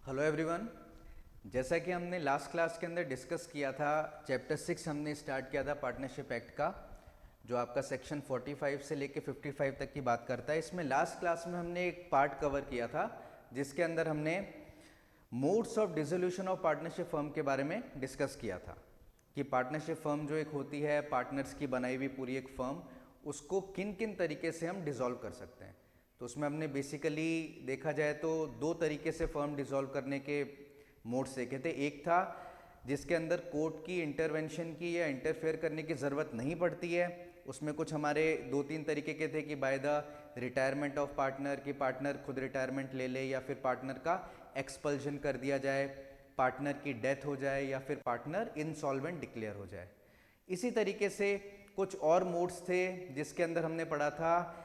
Hello everyone. जैसा कि हमने लास्ट क्लास के अंदर डिस्कस किया था, चैप्टर 6 हमने स्टार्ट किया था पार्टनरशिप एक्ट का, जो आपका सेक्शन 45 से लेके 55 तक की बात करता है। इसमें लास्ट क्लास में हमने एक पार्ट कवर किया था जिसके अंदर हमने modes of dissolution of partnership firm के बारे में डिस्कस किया था कि पार्टनरशिप फर्म जो एक होती है, पार्टनर्स की बनाई हुई पूरी एक फर्म, उसको किन किन तरीके से हम डिसॉल्व कर सकते हैं। तो उसमें हमने बेसिकली देखा जाए तो दो तरीके से फर्म डिसॉल्व करने के मोड्स देखे थे। एक था जिसके अंदर कोर्ट की इंटरवेंशन की या इंटरफेयर करने की ज़रूरत नहीं पड़ती है। उसमें कुछ हमारे दो तीन तरीके के थे कि by the retirement of partner, कि पार्टनर खुद रिटायरमेंट ले ले या फिर पार्टनर का एक्सपल्जन कर दिया जाए, पार्टनर की डेथ हो जाए या फिर पार्टनर इंसॉल्वेंट डिक्लेयर हो जाए। इसी तरीके से कुछ और मोड्स थे जिसके अंदर हमने पढ़ा था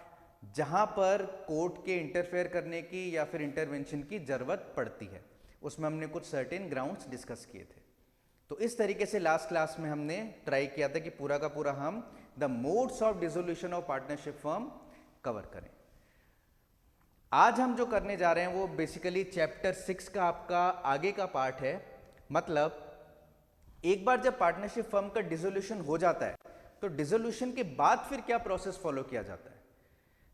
जहां पर कोर्ट के इंटरफेयर करने की या फिर इंटरवेंशन की जरूरत पड़ती है। उसमें हमने कुछ सर्टेन ग्राउंड्स डिस्कस किए थे। तो इस तरीके से लास्ट क्लास में हमने ट्राई किया था कि पूरा का पूरा हम the modes of dissolution of partnership firm cover करें। आज हम जो करने जा रहे हैं वो बेसिकली चैप्टर 6 का आपका आगे का पार्ट है। मतलब एक बार जब पार्टनरशिप फर्म का डिसोल्यूशन हो जाता है तो डिसोल्यूशन के बाद फिर क्या प्रोसेस फॉलो किया जाता है।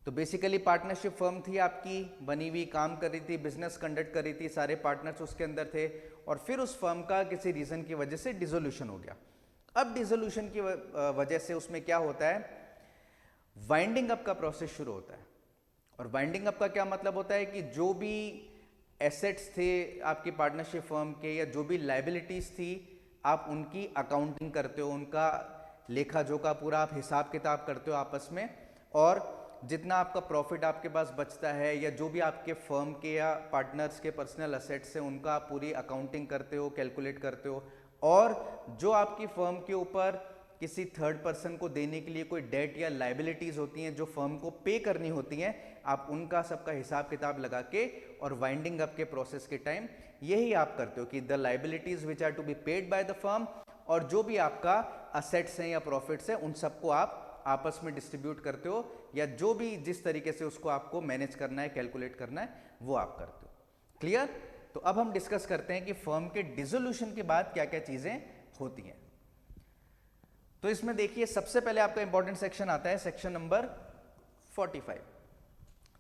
तो बेसिकली पार्टनरशिप फर्म थी आपकी, बनी हुई, काम कर रही थी, बिजनेस कंडक्ट कर रही थी, सारे पार्टनर्स उसके अंदर थे, और फिर उस फर्म का किसी रीजन की वजह से डिसोल्यूशन हो गया। अब डिसोल्यूशन की वजह से उसमें क्या होता है, वाइंडिंग अप का प्रोसेस शुरू होता है। और वाइंडिंग अप का क्या मतलब होता है कि जो भी एसेट्स थे आपकी पार्टनरशिप फर्म के या जो भी लाइबिलिटीज थी, आप उनकी अकाउंटिंग करते हो, उनका लेखा जोखा पूरा आप हिसाब किताब करते हो आपस में, और जितना आपका प्रॉफिट आपके पास बचता है या जो भी आपके फर्म के या पार्टनर्स के पर्सनल असेट्स हैं उनका आप पूरी अकाउंटिंग करते हो, कैलकुलेट करते हो, और जो आपकी फर्म के ऊपर किसी थर्ड पर्सन को देने के लिए कोई डेट या लाइबिलिटीज होती हैं जो फर्म को पे करनी होती हैं, आप उनका सबका हिसाब किताब लगा के और वाइंडिंग अप के प्रोसेस के टाइम यही आप करते हो कि the liabilities which are to be paid by the firm, और जो भी आपका असेट्स हैं या प्रॉफिट्स हैं उन सबको आप आपस में डिस्ट्रीब्यूट करते हो, या जो भी जिस तरीके से उसको आपको मैनेज करना है, कैलकुलेट करना है, वो आप करते हो। क्लियर? तो अब हम डिस्कस करते हैं कि फर्म के डिसोल्यूशन के बाद क्या क्या चीजें होती हैं। तो इसमें देखिए सबसे पहले आपका इंपॉर्टेंट सेक्शन आता है, सेक्शन नंबर 45।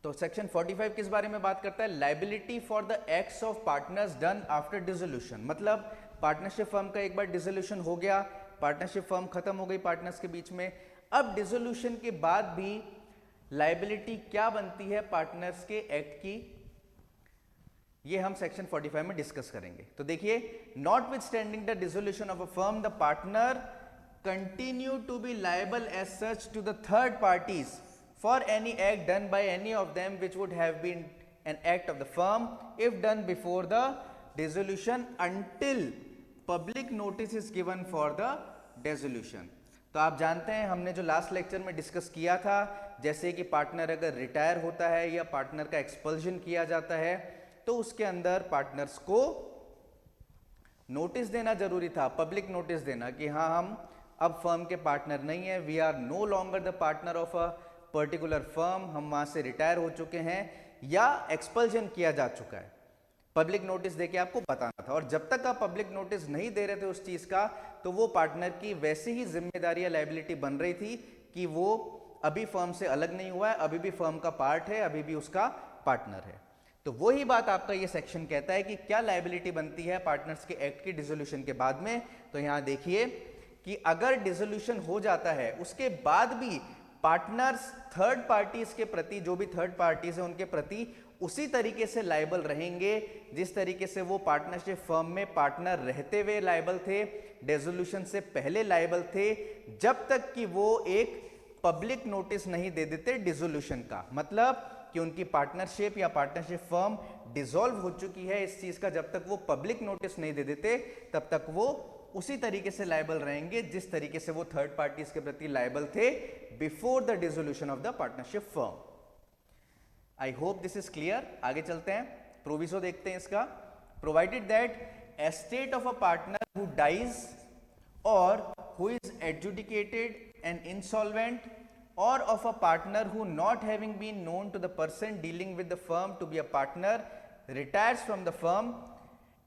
तो सेक्शन 45 किस बारे में बात करता है? Liability for the acts of partners done after dissolution. मतलब पार्टनरशिप फर्म का एक बार डिसोल्यूशन हो गया, पार्टनरशिप फर्म खत्म हो गई पार्टनर्स के बीच में, अब डिसोल्यूशन के बाद भी लाइबिलिटी क्या बनती है पार्टनर्स के एक्ट की, ये हम सेक्शन 45 में डिस्कस करेंगे। तो देखिए, notwithstanding the dissolution of a firm the partner continue to be liable as such to the third parties for any act done by any of them which would have been an act of the firm if done before the dissolution until public notice is given for the dissolution. तो आप जानते हैं हमने जो last lecture में discuss किया था, जैसे कि पार्टनर अगर रिटायर होता है या पार्टनर का एक्सपल्जन किया जाता है तो उसके अंदर पार्टनर्स को नोटिस देना जरूरी था, पब्लिक नोटिस देना कि हाँ हम अब फर्म के पार्टनर नहीं है, we are no longer the partner of a particular firm, हम वहां से रिटायर हो चुके हैं या एक्सपल्जन किया जा चुका है। पब्लिक नोटिस देके आपको बताना था, और जब तक आप पब्लिक नोटिस नहीं दे रहे थे उस चीज का, तो वो पार्टनर की वैसी ही जिम्मेदारी या लाइबिलिटी बन रही थी कि वो अभी फर्म से अलग नहीं हुआ है, अभी भी फर्म का पार्ट है, अभी भी उसका पार्टनर है। तो वही बात आपका ये सेक्शन कहता है कि क्या लाइबिलिटी बनती है पार्टनर्स के एक्ट की डिसोल्यूशन के बाद में। तो यहां देखिए कि अगर डिसोल्यूशन हो जाता है उसके बाद भी पार्टनर्स थर्ड पार्टीज के प्रति, जो भी थर्ड पार्टीज है उनके प्रति उसी तरीके से लायबल रहेंगे जिस तरीके से वो पार्टनरशिप फर्म में पार्टनर रहते हुए लायबल थे, डिसोल्यूशन से पहले लायबल थे, जब तक कि वो एक पब्लिक नोटिस नहीं दे देते डिसोल्यूशन का। मतलब कि उनकी पार्टनरशिप या पार्टनरशिप फर्म डिसॉल्व हो चुकी है, इस चीज का जब तक वो पब्लिक नोटिस नहीं दे देते तब तक वो उसी तरीके से लायबल रहेंगे जिस तरीके से वो थर्ड पार्टीज के प्रति लायबल थे before the dissolution of the partnership firm. I hope this is clear. आगे चलते हैं, प्रोविजो देखते हैं इसका। Provided that estate of a partner who dies or who is adjudicated and insolvent or of a partner who not having been known to the person dealing with the firm to be a partner retires from the firm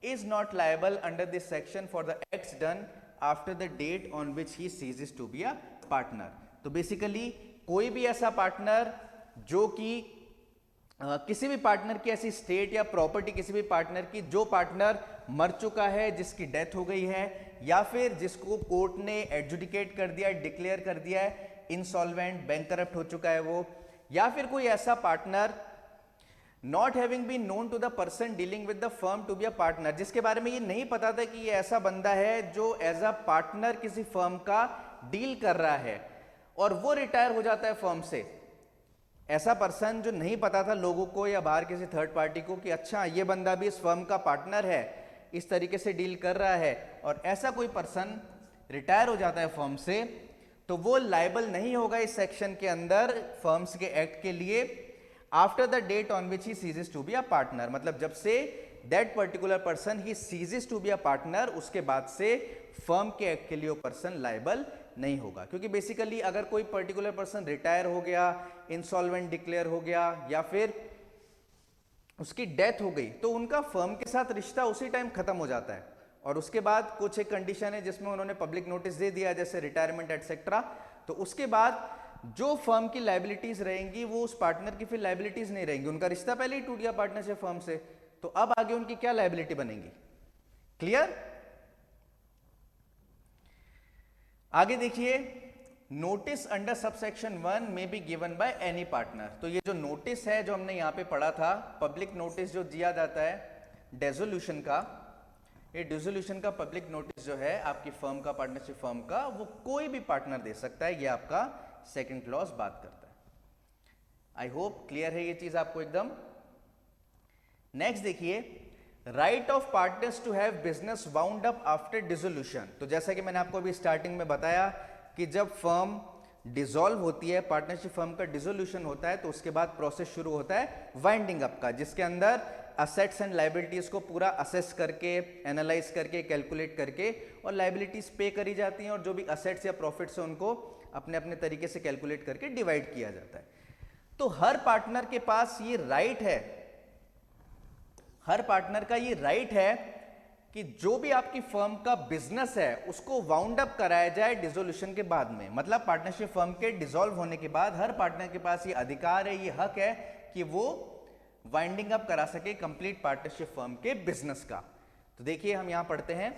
is not liable under this section for the acts done after the date on which he ceases to be a partner. तो basically कोई भी ऐसा partner जो कि किसी भी partner की ऐसी स्टेट या प्रॉपर्टी किसी भी पार्टनर की जो पार्टनर मर चुका है, जिसकी डेथ हो गई है, या फिर जिसको कोर्ट ने एडजुडिकेट कर दिया, डिक्लेयर कर दिया है इंसॉल्वेंट, बैंकरप्ट हो चुका है वो, या फिर कोई ऐसा partner not having been known to the person dealing with the firm to be a partner, जिसके बारे में ये नहीं पता था कि ये ऐसा बंदा है जो एज अ पार्टनर किसी फर्म का डील कर रहा है और वो रिटायर हो जाता है फर्म से। ऐसा पर्सन जो नहीं पता था लोगों को या बाहर किसी थर्ड पार्टी को कि अच्छा ये बंदा भी इस फर्म का पार्टनर है, इस तरीके से डील कर रहा है, और ऐसा कोई पर्सन रिटायर हो जाता है फर्म से, तो वो लायबल नहीं होगा इस सेक्शन के अंदर फर्म्स के एक्ट के लिए after the date on which he ceases to be a partner. मतलब जब से that particular person he ceases to be a partner, उसके बाद से फर्म के एक्ट के लिए वो पर्सन लायबल नहीं होगा। क्योंकि बेसिकली अगर कोई पर्टिकुलर पर्सन रिटायर हो गया, इंसॉल्वेंट डिक्लेयर हो गया, या फिर उसकी डेथ हो गई, तो उनका फर्म के साथ रिश्ता उसी टाइम खत्म हो जाता है। और उसके बाद कुछ एक कंडीशन है जिसमें उन्होंने पब्लिक नोटिस दे दिया, जैसे रिटायरमेंट एटसेट्रा, तो उसके बाद जो फर्म की लायबिलिटीज रहेंगी वो उस पार्टनर की फिर लायबिलिटीज नहीं रहेंगी। उनका रिश्ता पहले ही टूट गया पार्टनरशिप फर्म से, तो अब आगे उनकी क्या लायबिलिटी बनेगी? क्लियर? आगे देखिए, नोटिस अंडर सबसेक्शन 1 में be given by any partner. तो ये जो नोटिस है जो हमने यहां पे पढ़ा था, पब्लिक नोटिस जो दिया जाता है डिसोल्यूशन का, ये डिसोल्यूशन का पब्लिक नोटिस जो है आपकी फर्म का, पार्टनरशिप फर्म का, वो कोई भी पार्टनर दे सकता है। ये आपका सेकंड क्लॉज बात करता है। आई होप क्लियर है ये चीज आपको एकदम। नेक्स्ट देखिए, right of partners to have business wound up after dissolution. तो जैसा कि मैंने आपको अभी स्टार्टिंग में बताया कि जब फर्म डिसॉल्व होती है, पार्टनरशिप फर्म का डिसोल्यूशन होता है, तो उसके बाद प्रोसेस शुरू होता है वाइंडिंग अप का, जिसके अंदर असेट्स एंड लायबिलिटीज को पूरा असेस करके, एनालाइज करके, कैलकुलेट करके और लायबिलिटीज पे करी जाती हैं, और जो भी असेट्स या प्रॉफिट्स हैं उनको अपने अपने तरीके से कैलकुलेट करके डिवाइड किया जाता है। तो हर पार्टनर के पास ये राइट है, हर पार्टनर का ये राइट है कि जो भी आपकी फर्म का बिजनेस है उसको वाउंड अप कराया जाए डिसोल्यूशन के बाद में। मतलब पार्टनरशिप फर्म के डिसॉल्व होने के बाद हर पार्टनर के पास ये अधिकार है, ये हक है कि वो वाइंडिंग अप करा सके कंप्लीट पार्टनरशिप फर्म के बिजनेस का। तो देखिए हम यहां पढ़ते हैं,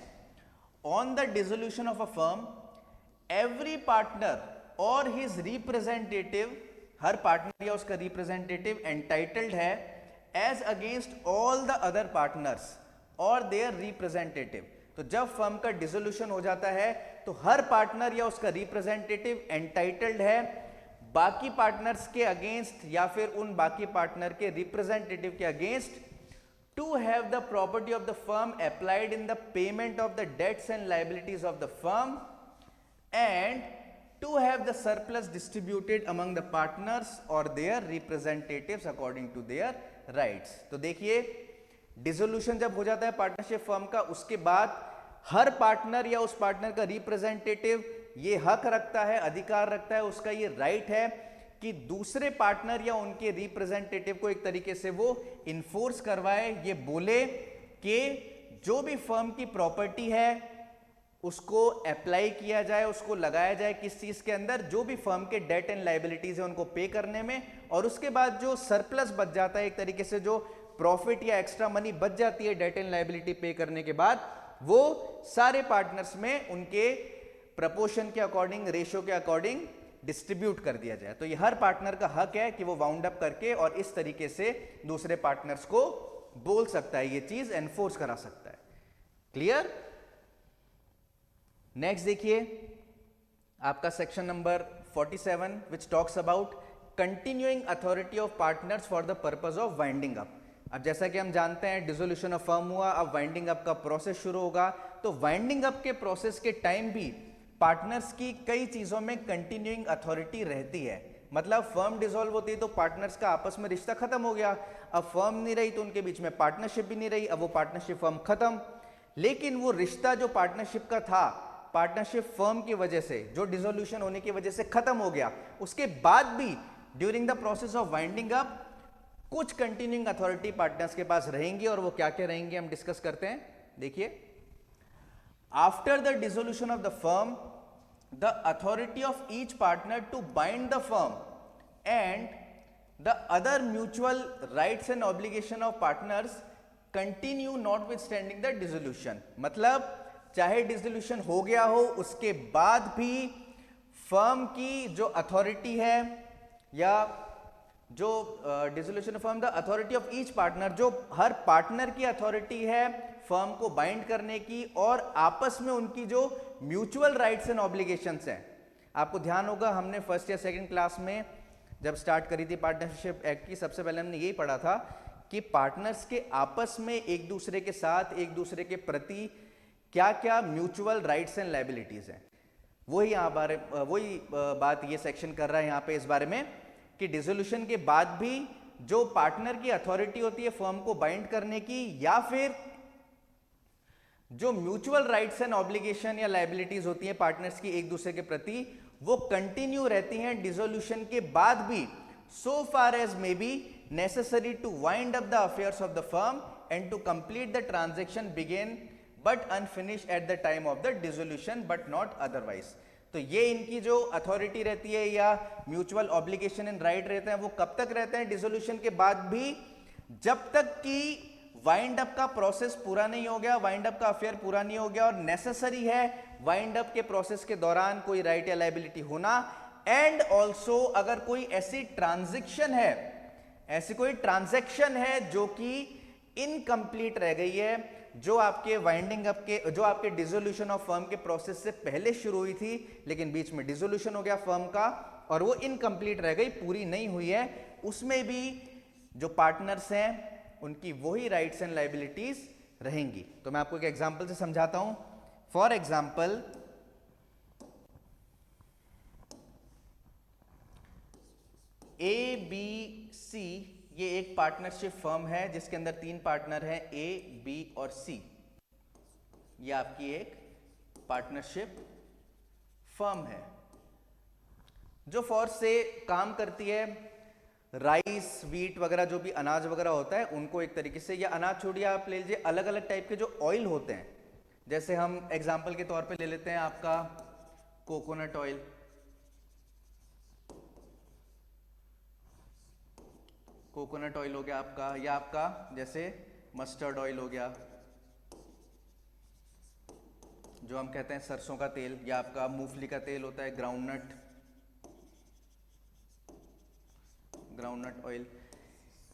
on the dissolution of a firm every partner और हिज रिप्रेजेंटेटिव, हर पार्टनर या उसका रिप्रेजेंटेटिव एंटाइटल्ड है as against all the other partners और देयर रिप्रेजेंटेटिव। तो जब फर्म का डिसोल्यूशन हो जाता है तो हर पार्टनर या उसका रिप्रेजेंटेटिव एंटाइटल्ड है बाकी पार्टनर्स के अगेंस्ट या फिर उन बाकी पार्टनर के रिप्रेजेंटेटिव के against to have the property of the firm applied in the payment of the debts and liabilities of the firm and to have the surplus distributed among the partners और their representatives according to their rights. तो देखिए, dissolution जब हो जाता है partnership firm का, उसके बाद हर पार्टनर या उस पार्टनर का रिप्रेजेंटेटिव ये हक रखता है, अधिकार रखता है, उसका ये राइट है कि दूसरे पार्टनर या उनके रिप्रेजेंटेटिव को एक तरीके से वो इन्फोर्स करवाए, ये बोले कि जो भी फर्म की प्रॉपर्टी है उसको अप्लाई किया जाए, उसको लगाया जाए किस चीज के अंदर, जो भी फर्म के डेट एंड लायबिलिटीज है उनको पे करने में, और उसके बाद जो सरप्लस बच जाता है, एक तरीके से जो प्रॉफिट या एक्स्ट्रा मनी बच जाती है डेट एंड लायबिलिटी पे करने के बाद, वो सारे पार्टनर्स में उनके प्रपोर्शन के अकॉर्डिंग, रेशियो के अकॉर्डिंग डिस्ट्रीब्यूट कर दिया जाए। तो ये हर पार्टनर का हक है कि वो वाउंड अप करके और इस तरीके से दूसरे पार्टनर्स को बोल सकता है, ये चीज एनफोर्स करा सकता है। क्लियर? नेक्स्ट देखिए आपका section number 47 which talks about continuing authority of partners for the purpose of winding up. अब जैसा कि हम जानते हैं डिसोल्यूशन ऑफ फर्म हुआ, अब वाइंडिंग अप का प्रोसेस शुरू होगा। तो वाइंडिंग अप के प्रोसेस के टाइम भी पार्टनर्स की कई चीजों में कंटिन्यूइंग अथॉरिटी रहती है। मतलब फर्म डिसॉल्व होती है तो पार्टनर्स का आपस में रिश्ता खत्म हो गया, अब फर्म नहीं रही तो उनके बीच में पार्टनरशिप भी नहीं रही, अब वो पार्टनरशिप फर्म खत्म। लेकिन वो रिश्ता जो पार्टनरशिप का था, पार्टनरशिप फर्म की वजह से, जो डिसोल्यूशन होने की वजह से खत्म हो गया, उसके बाद भी during the process of winding up कुछ कंटिन्यूइंग अथॉरिटी पार्टनर्स के पास रहेंगी, और वो क्या क्या रहेंगी हम डिस्कस करते हैं। देखिए, after the dissolution of the firm the authority of each partner to bind the firm and the other mutual rights and obligation of partners continue notwithstanding the dissolution. मतलब चाहे dissolution हो गया हो, उसके बाद भी firm की जो अथॉरिटी है या जो dissolution firm the authority of each partner, जो हर पार्टनर की अथॉरिटी है फर्म को बाइंड करने की, और आपस में उनकी जो म्यूचुअल राइट्स एंड ऑब्लिगेशंस हैं। आपको ध्यान होगा हमने फर्स्ट या सेकंड क्लास में जब स्टार्ट करी थी पार्टनरशिप एक्ट की, सबसे पहले हमने यही पढ़ा था कि पार्टनर्स के आपस में एक दूसरे के साथ, एक दूसरे के प्रति क्या क्या म्यूचुअल राइट्स एंड लायबिलिटीज हैं। वही बात ये सेक्शन कर रहा है यहाँ पे इस बारे में कि डिसोल्यूशन के बाद भी जो पार्टनर की अथॉरिटी होती है फर्म को बाइंड करने की, या फिर जो म्यूचुअल राइट्स एंड ऑब्लिगेशन या लायबिलिटीज होती हैं पार्टनर्स की एक दूसरे के प्रति, वो कंटिन्यू रहती हैं डिसोल्यूशन के बाद भी, so far as may be necessary to wind up the affairs of the firm and to complete the transaction begin but unfinished at the time of the dissolution but not otherwise. तो ये इनकी जो authority रहती है या mutual obligation and right रहते हैं वो कब तक रहते हैं? डिसोल्यूशन के बाद भी, जब तक कि वाइंड अप का प्रोसेस पूरा नहीं हो गया, वाइंड अप का अफेयर पूरा नहीं हो गया और नेसेसरी है वाइंड अप के प्रोसेस के दौरान कोई राइट या लायबिलिटी होना, एंड ऑल्सो अगर कोई ऐसी ट्रांजैक्शन है, ऐसी कोई ट्रांजैक्शन है जो कि इनकम्प्लीट रह गई है, जो आपके वाइंडिंग अप के, जो आपके डिसोल्यूशन ऑफ फर्म के प्रोसेस से पहले शुरू हुई थी लेकिन बीच में डिसोल्यूशन हो गया फर्म का और वो इनकम्प्लीट रह गई, पूरी नहीं हुई है, उसमें भी जो पार्टनर्स हैं उनकी वही राइट्स एंड लायबिलिटीज रहेंगी। तो मैं आपको एक एग्जांपल से समझाता हूं। फॉर एग्जांपल, ABC ये एक पार्टनरशिप फर्म है जिसके अंदर 3 पार्टनर हैं, A, B और C। ये आपकी एक पार्टनरशिप फर्म है जो फॉर से काम करती है राइस, वीट वगैरह, जो भी अनाज वगैरह होता है उनको एक तरीके से, या अनाज छोड़िए आप ले लीजिए अलग अलग टाइप के जो ऑयल होते हैं, जैसे हम एग्जांपल के तौर पे ले लेते हैं आपका कोकोनट ऑयल, कोकोनट ऑयल हो गया आपका, या आपका जैसे मस्टर्ड ऑयल हो गया जो हम कहते हैं सरसों का तेल, या आपका मूंगफली का तेल होता है ग्राउंडनट ऑयल।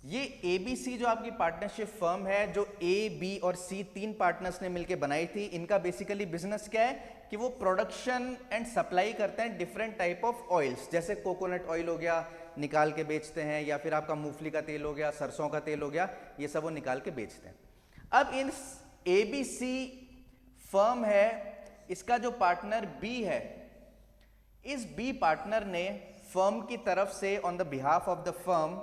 ये ABC जो आपकी पार्टनरशिप फर्म है, जो A, B और C 3 पार्टनर्स ने मिलकर बनाई थी, इनका बेसिकली बिजनेस क्या है कि वो प्रोडक्शन एंड सप्लाई करते हैं डिफरेंट टाइप ऑफ ऑयल्स, जैसे कोकोनट ऑयल हो गया निकाल के बेचते हैं, या फिर आपका मूंगफली का तेल हो गया, सरसों का तेल हो गया, ये सब वो निकाल के बेचते हैं। अब इन ABC फर्म है, इसका जो पार्टनर B है, इस B पार्टनर ने फर्म की तरफ से on the behalf of the firm,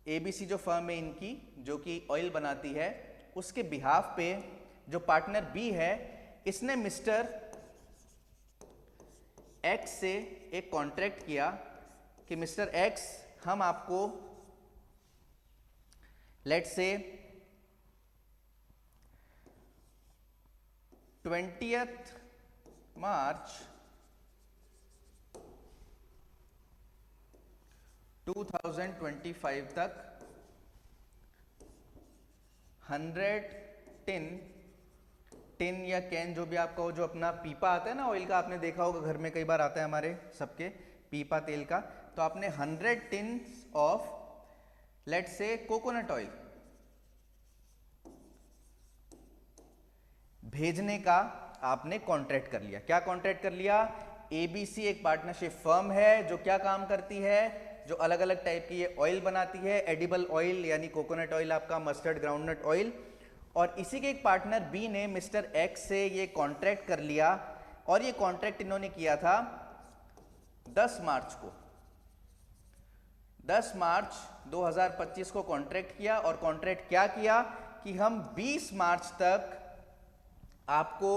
ABC जो फर्म है इनकी जो कि ऑयल बनाती है, उसके बिहाफ पे जो पार्टनर B है, इसने मिस्टर X से एक कॉन्ट्रैक्ट किया कि मिस्टर X, हम आपको लेट्स से 20th मार्च 2025 तक 100 टिन या कैन, जो भी आपका हो, जो अपना पीपा आता है ना ऑयल का, आपने देखा होगा घर में कई बार आता है हमारे सबके पीपा तेल का, तो आपने 100 tin of let's say coconut oil भेजने का आपने कॉन्ट्रैक्ट कर लिया। क्या कॉन्ट्रैक्ट कर लिया? ABC एक पार्टनरशिप फर्म है जो क्या काम करती है, जो अलग अलग टाइप की ये ऑयल बनाती है, एडिबल ऑयल यानी कोकोनट ऑयल आपका, मस्टर्ड ग्राउंडनट ऑयल, और इसी के एक पार्टनर B ने मिस्टर X से ये कॉन्ट्रैक्ट कर लिया, और ये कॉन्ट्रैक्ट इन्होंने किया था 10 मार्च को। 10 मार्च 2025 को कॉन्ट्रैक्ट किया, और कॉन्ट्रैक्ट क्या किया कि हम 20 मार्च तक आपको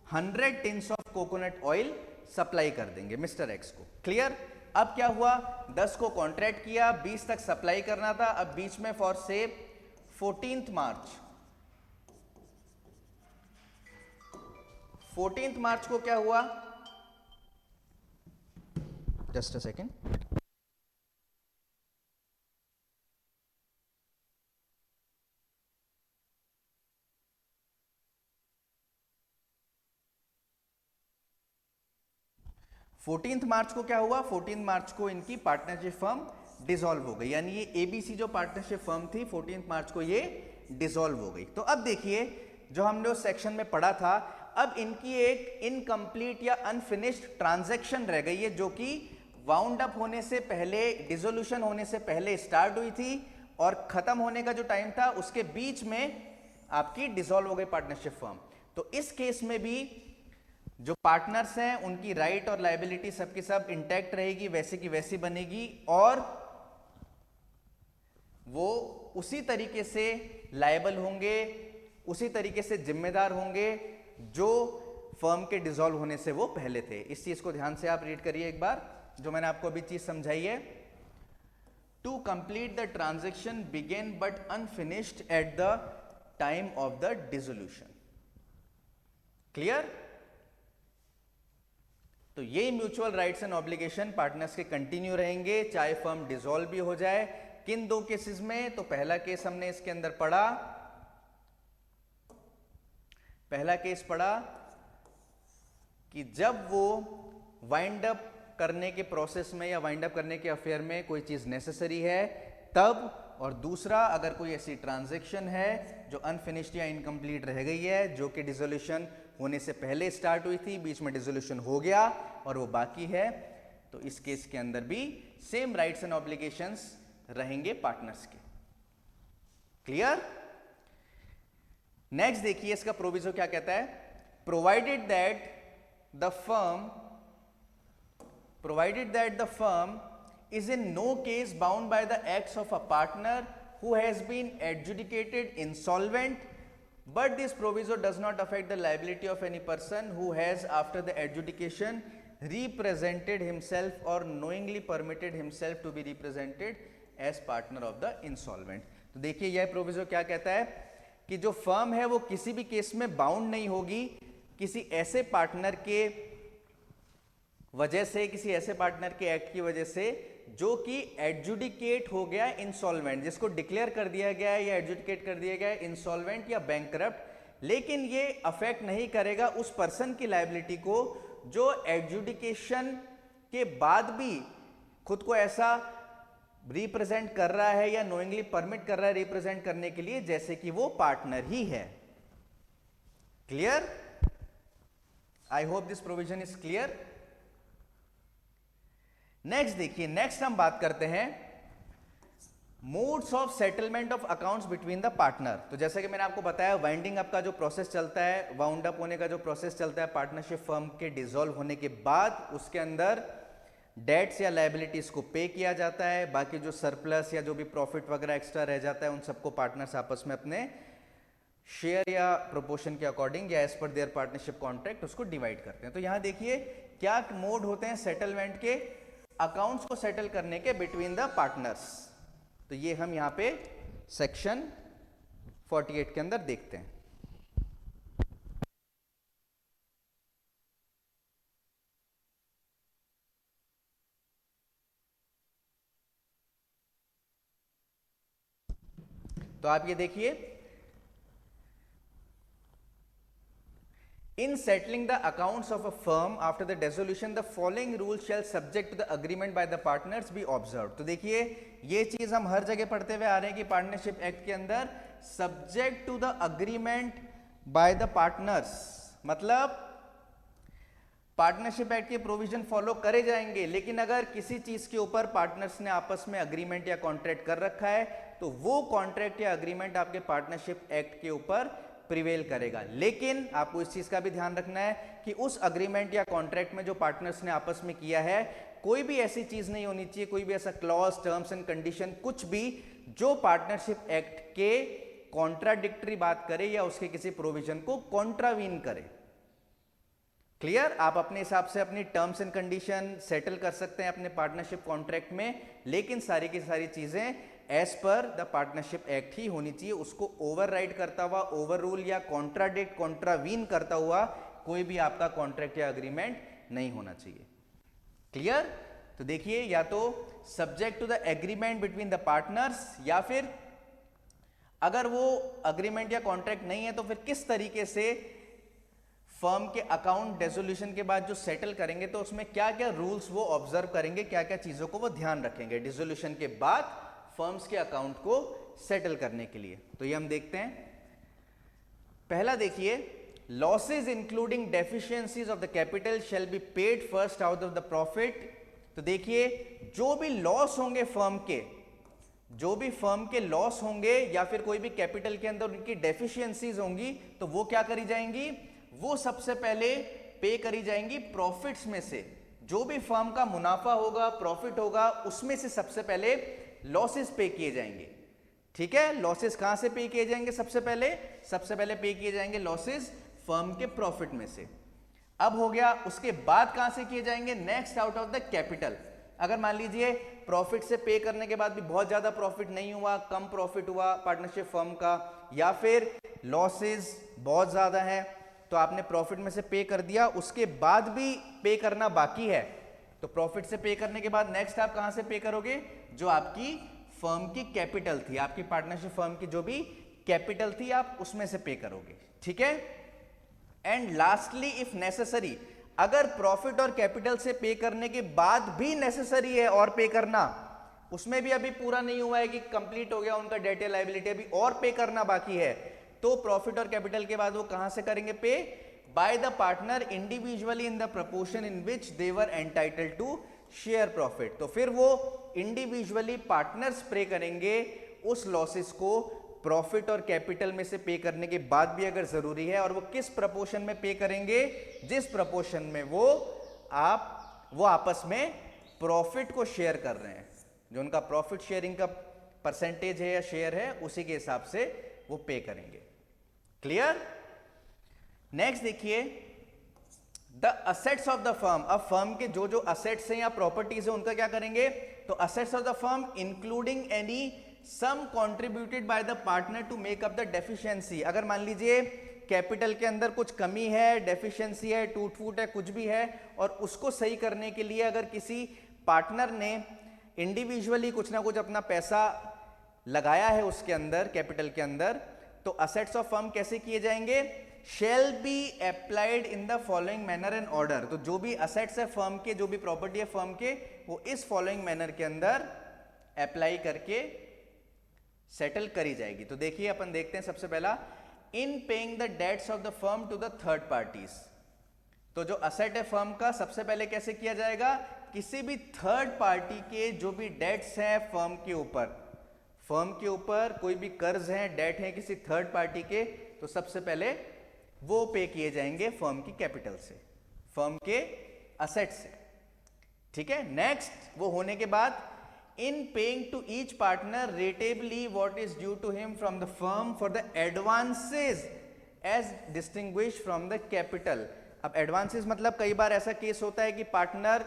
100 tins of coconut oil supply कर देंगे मिस्टर X को। क्लियर? अब क्या हुआ, 10 को कॉन्ट्रैक्ट किया, 20 तक सप्लाई करना था, अब बीच में फॉर से 14th मार्च 14 मार्च को क्या हुआ, जस्ट अ सेकेंड, फोर्टींथ मार्च को क्या हुआ, 14 मार्च को इनकी पार्टनरशिप फर्म डिसॉल्व हो गई, यानी ये एबीसी जो पार्टनरशिप फर्म थी 14 मार्च को ये डिसॉल्व हो गई। तो अब देखिए जो हमने उस सेक्शन में पढ़ा था, अब इनकी एक इनकम्प्लीट या अनफिनिश्ड ट्रांजैक्शन रह गई है जो कि वाउंड अप होने से पहले, डिसोल्यूशन होने से पहले स्टार्ट हुई थी और खत्म होने का जो टाइम था उसके बीच में आपकी डिसॉल्व हो गई पार्टनरशिप फर्म। तो इस केस में भी जो पार्टनर्स हैं उनकी राइट और लायबिलिटी सबकी सब इंटैक्ट रहेगी, वैसे की वैसी बनेगी और वो उसी तरीके से लायबल होंगे, उसी तरीके से जिम्मेदार होंगे जो फर्म के डिसॉल्व होने से वो पहले थे। इस चीज को ध्यान से आप रीड करिए एक बार, जो मैंने आपको अभी चीज समझाई है। To complete the transaction begin but unfinished at the time of the dissolution. Clear? तो ये mutual rights and obligation partners के कंटिन्यू रहेंगे चाहे फर्म डिसॉल्व भी हो जाए। किन दो केसेस में? तो पहला केस हमने इसके अंदर पढ़ा, पहला केस पढ़ा कि जब वो वाइंड अप करने के प्रोसेस में या वाइंड अप करने के अफेयर में कोई चीज नेसेसरी है तब, और दूसरा अगर कोई ऐसी ट्रांजैक्शन है जो अनफिनिश्ड या इनकम्प्लीट रह गई है, जो कि डिसोल्यूशन होने से पहले स्टार्ट हुई थी, बीच में डिसोल्यूशन हो गया और वो बाकी है, तो इस केस के अंदर भी सेम राइट्स एंड ऑब्लिगेशंस रहेंगे पार्टनर्स के। क्लियर? नेक्स्ट देखिए इसका प्रोविजो क्या कहता है। Provided that the firm is in no case bound by the acts of a partner who has been adjudicated insolvent, but this proviso does not affect the liability of any person who has after the adjudication represented himself or knowingly permitted himself to be represented as partner of the insolvent। तो देखिए यह proviso क्या कहता है कि जो firm है वो किसी भी केस में बाउंड नहीं होगी किसी ऐसे पार्टनर के वजह से, किसी ऐसे पार्टनर के एक्ट की वजह से जो कि एडजुडिकेट हो गया इंसॉल्वेंट, जिसको डिक्लेयर कर दिया गया है या एडजुडिकेट कर दिया गया है इंसॉल्वेंट या बैंकरप्ट, लेकिन ये अफेक्ट नहीं करेगा उस पर्सन की लायबिलिटी को जो एडजुडिकेशन के बाद भी खुद को ऐसा रिप्रेजेंट कर रहा है या नोइंगली परमिट कर रहा है रिप्रेजेंट करने के लिए जैसे कि वो पार्टनर ही है। Clear? I hope this provision is clear. Next देखिए, नेक्स्ट हम बात करते हैं modes of settlement of accounts between the partner. तो जैसे कि मैंने आपको बताया वाइंडिंग अप का जो प्रोसेस चलता है, वाउंड अप होने का जो प्रोसेस चलता है पार्टनरशिप फर्म के डिसॉल्व होने के बाद, उसके अंदर डेट्स या लायबिलिटीज को पे किया जाता है, बाकी जो सरप्लस या जो भी प्रॉफिट वगैरह एक्स्ट्रा रह जाता है उन सबको पार्टनर्स आपस में अपने शेयर या प्रोपोर्शन के अकॉर्डिंग या as per their partnership contract उसको डिवाइड करते हैं। तो यहां देखिए क्या मोड होते हैं सेटलमेंट के, अकाउंट्स को सेटल करने के बिटवीन द पार्टनर्स। तो ये हम यहां पे सेक्शन 48 के अंदर देखते हैं। तो आप ये देखिए, in settling the accounts of a firm after the dissolution the following rules shall subject to the agreement by the partners be observed। तो देखिए ये चीज हम हर जगह पढ़ते हुए आ रहे हैं कि पार्टनरशिप एक्ट के अंदर subject to the agreement by the partners, मतलब पार्टनरशिप एक्ट के प्रोविजन फॉलो करे जाएंगे, लेकिन अगर किसी चीज के ऊपर पार्टनर्स ने आपस में अग्रीमेंट या कॉन्ट्रैक्ट कर रखा है तो वो कॉन्ट्रैक्ट या अग्रीमेंट आपके पार्टनरशिप एक्ट के ऊपर प्रिवेल करेगा। लेकिन आपको इस चीज का भी ध्यान रखना है कि उस अग्रीमेंट या कॉन्ट्रैक्ट में जो पार्टनर्स ने आपस में किया है कोई भी ऐसी चीज नहीं होनी चाहिए, कोई भी ऐसा क्लॉज, टर्म्स एंड कंडीशन, कुछ भी जो पार्टनरशिप एक्ट के कॉन्ट्राडिक्टरी बात करे या उसके किसी प्रोविजन को कॉन्ट्रावीन करे। क्लियर? आप अपने हिसाब से अपनी टर्म्स एंड कंडीशन सेटल कर सकते हैं अपने पार्टनरशिप कॉन्ट्रैक्ट में, लेकिन सारी की सारी चीजें as per the partnership act ही होनी चाहिए। उसको ओवरराइड करता हुआ, ओवर रूल या कॉन्ट्राडिक्ट, कॉन्ट्रावीन करता हुआ कोई भी आपका कॉन्ट्रैक्ट या अग्रीमेंट नहीं होना चाहिए। क्लियर? तो देखिए, या तो subject to the agreement between the partners, या फिर अगर वो अग्रीमेंट या कॉन्ट्रैक्ट नहीं है तो फिर किस तरीके से फर्म के अकाउंट डिसोल्यूशन के बाद जो सेटल करेंगे तो उसमें क्या क्या रूल्स वो ऑब्जर्व करेंगे, क्या क्या चीजों को वो ध्यान रखेंगे डिसोल्यूशन के बाद फर्म्स के अकाउंट को सेटल करने के लिए। तो ये हम देखते हैं। पहला देखिए, losses including deficiencies of the capital shall be paid first out of the profit. तो देखिए, जो भी लॉस होंगे फर्म के, जो भी फर्म के लॉस होंगे या फिर कोई भी कैपिटल के अंदर उनकी डेफिशिएंसीज होंगी तो वो क्या करी जाएंगी, वो सबसे पहले पे करी जाएंगी प्रॉफिट्स में से। जो भी फर्म का मुनाफा होगा, प्रॉफिट होगा, उसमें से सबसे पहले लॉसेस पे किए जाएंगे। ठीक है, लॉसेस कहां से पे किए जाएंगे? सबसे पहले पे किए जाएंगे लॉसेस फर्म के प्रॉफिट में से। अब हो गया, उसके बाद कहां से किए जाएंगे? Next out of the capital. अगर मान लीजिए प्रॉफिट से पे करने के बाद भी बहुत ज्यादा प्रॉफिट नहीं हुआ, कम प्रॉफिट हुआ पार्टनरशिप फर्म का, या फिर लॉसेस बहुत ज्यादा है, तो आपने प्रॉफिट में से पे कर दिया, उसके बाद भी पे करना बाकी है, तो प्रॉफिट से पे करने के बाद नेक्स्ट आप कहां से पे करोगे? जो आपकी फर्म की कैपिटल थी, आपकी पार्टनरशिप फर्म की जो भी कैपिटल थी, आप उसमें से पे करोगे। ठीक है। एंड लास्टली इफ नेसेसरी, अगर प्रॉफिट और कैपिटल से पे करने के बाद भी नेसेसरी है और पे करना, उसमें भी अभी पूरा नहीं हुआ है कि कंप्लीट हो गया उनका डेट या लायबिलिटी, अभी और पे करना बाकी है, तो प्रॉफिट और कैपिटल के बाद वो कहां से करेंगे pay? By the partner individually in the proportion in which they were entitled to share profit. तो फिर वो इंडिविजुअली पार्टनर्स पे करेंगे उस लॉसेस को प्रॉफिट और कैपिटल में से पे करने के बाद भी अगर जरूरी है, और वो किस प्रपोर्शन में पे करेंगे? जिस प्रपोर्शन में वो आपस में प्रॉफिट को शेयर कर रहे हैं, जो उनका प्रॉफिट शेयरिंग का परसेंटेज है या शेयर है, उसी के हिसाब से वो पे करेंगे। क्लियर? नेक्स्ट देखिए, the assets of the firm. अब फर्म के जो जो असेट्स हैं या प्रॉपर्टीज है उनका क्या करेंगे? तो assets of the firm including any sum contributed by the partner to make up the deficiency. अगर मान लीजिए कैपिटल के अंदर कुछ कमी है, डेफिशिएंसी है, टूट फूट है, कुछ भी है, और उसको सही करने के लिए अगर किसी पार्टनर ने इंडिविजुअली कुछ ना कुछ अपना पैसा लगाया है उसके अंदर, कैपिटल के अंदर, तो असेट्स ऑफ फर्म कैसे किए जाएंगे? Shall be applied in the following manner and order. तो जो भी असेट्स है फर्म के, जो भी प्रॉपर्टी है फर्म के, वो इस फॉलोइंग मैनर के अंदर अप्लाई करके सेटल करी जाएगी। तो देखिए, अपन देखते हैं सबसे पहला, in paying the debts of the firm to the third parties. तो जो असेट है फर्म का, सबसे पहले कैसे किया जाएगा? किसी भी थर्ड पार्टी के जो भी डेट्स हैं फर्म के ऊपर कोई भी कर्ज है, डेट है किसी थर्ड पार्टी के, तो सबसे पहले वो पे किए जाएंगे फर्म की कैपिटल से, फर्म के असेट से। ठीक है। नेक्स्ट, वो होने के बाद in paying to each partner ratably what is due to him from the firm for the advances as distinguished from the capital। अब advances मतलब कई बार ऐसा केस होता है कि पार्टनर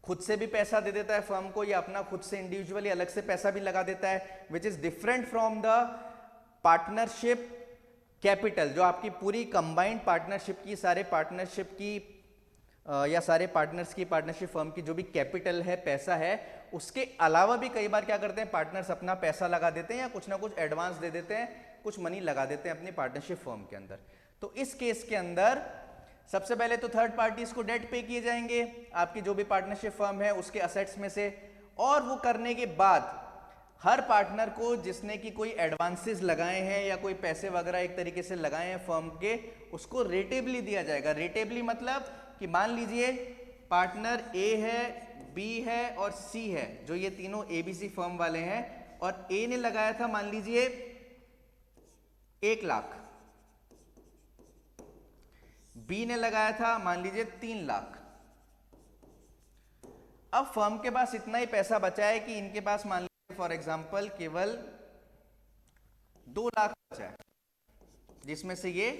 खुद से भी पैसा दे देता है फर्म को, या अपना खुद से इंडिविजुअली अलग से पैसा भी लगा देता है, which is different from the partnership capital. जो आपकी पूरी कंबाइंड पार्टनरशिप की, सारे पार्टनरशिप की या सारे पार्टनर्स की, पार्टनरशिप फर्म की जो भी कैपिटल है, पैसा है, उसके अलावा भी कई बार क्या करते हैं पार्टनर्स अपना पैसा लगा देते हैं या कुछ ना कुछ एडवांस दे देते हैं, कुछ मनी लगा देते हैं अपनी पार्टनरशिप फर्म के अंदर। तो इस केस के अंदर सबसे पहले तो थर्ड पार्टीज को डेट पे किए जाएंगे आपकी जो भी पार्टनरशिप फर्म है उसके असेट्स में से, और वो करने के बाद हर पार्टनर को जिसने की कोई एडवांसेस लगाए हैं या कोई पैसे वगैरह एक तरीके से लगाए हैं फर्म के, उसको रेटेबली दिया जाएगा। रेटेबली मतलब कि मान लीजिए पार्टनर ए है, बी है और सी है, जो ये तीनों एबीसी फर्म वाले हैं, और ए ने लगाया था मान लीजिए 1 लाख, बी ने लगाया था मान लीजिए 3 लाख। अब फर्म के पास इतना ही पैसा बचा है कि इनके पास मान लीजिए फॉर एग्जांपल केवल 2 लाख बचा है, जिसमें से ये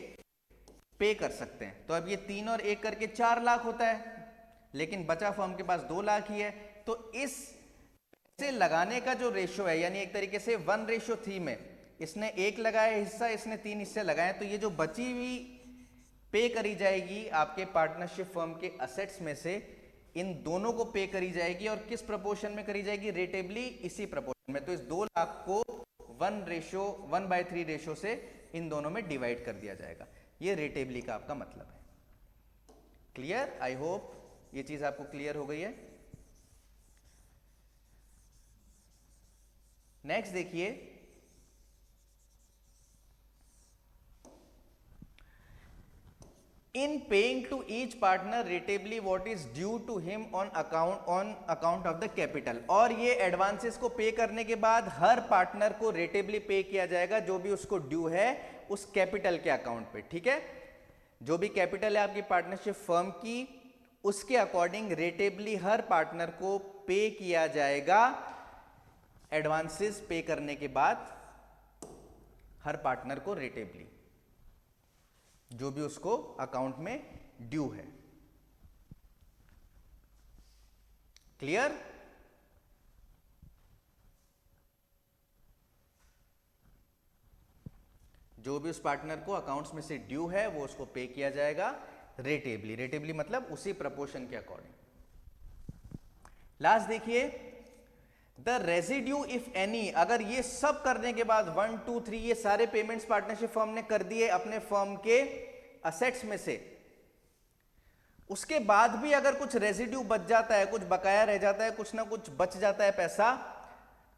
पे कर सकते हैं। तो अब ये 3 और 1 करके 4 लाख होता है, लेकिन बचा फर्म के पास 2 लाख ही है। तो इस पैसे लगाने का जो रेशो है, यानी एक तरीके से 1:3 में, इसने 1 लगाया हिस्सा, इसने 3 हिस्से लगाए, तो ये जो बची हुई पे करी जाएगी आपके पार्टनरशिप फर्म के असेट्स में से, इन दोनों को पे करी जाएगी और किस प्रपोर्शन में करी जाएगी, रेटेबली इसी प्रपोर्शन में। तो इस 2 लाख को 1:3 रेशो से इन दोनों में डिवाइड कर दिया जाएगा। ये रेटेबली का आपका मतलब है। क्लियर? आई होप ये चीज आपको क्लियर हो गई है। नेक्स्ट देखिए, in paying to each partner ratably what is due to him on account of the capital। और ये एडवांसेस को पे करने के बाद हर पार्टनर को रेटेबली पे किया जाएगा जो भी उसको ड्यू है उस कैपिटल के अकाउंट पे। ठीक है, जो भी कैपिटल है आपकी पार्टनरशिप फर्म की, उसके अकॉर्डिंग रेटेबली हर पार्टनर को पे किया जाएगा। एडवांसेस पे करने के बाद हर पार्टनर को रेटेबली जो भी उसको अकाउंट में ड्यू है। क्लियर? जो भी उस पार्टनर को अकाउंट्स में से ड्यू है वो उसको पे किया जाएगा रेटेबली। रेटेबली मतलब उसी प्रपोर्शन के अकॉर्डिंग। लास्ट देखिए, द रेजिड्यू इफ एनी, अगर ये सब करने के बाद 1 2 3 ये सारे पेमेंट्स पार्टनरशिप फर्म ने कर दिए अपने फर्म के असेट्स में से, उसके बाद भी अगर कुछ रेजिड्यू बच जाता है, कुछ बकाया रह जाता है, कुछ ना कुछ बच जाता है पैसा,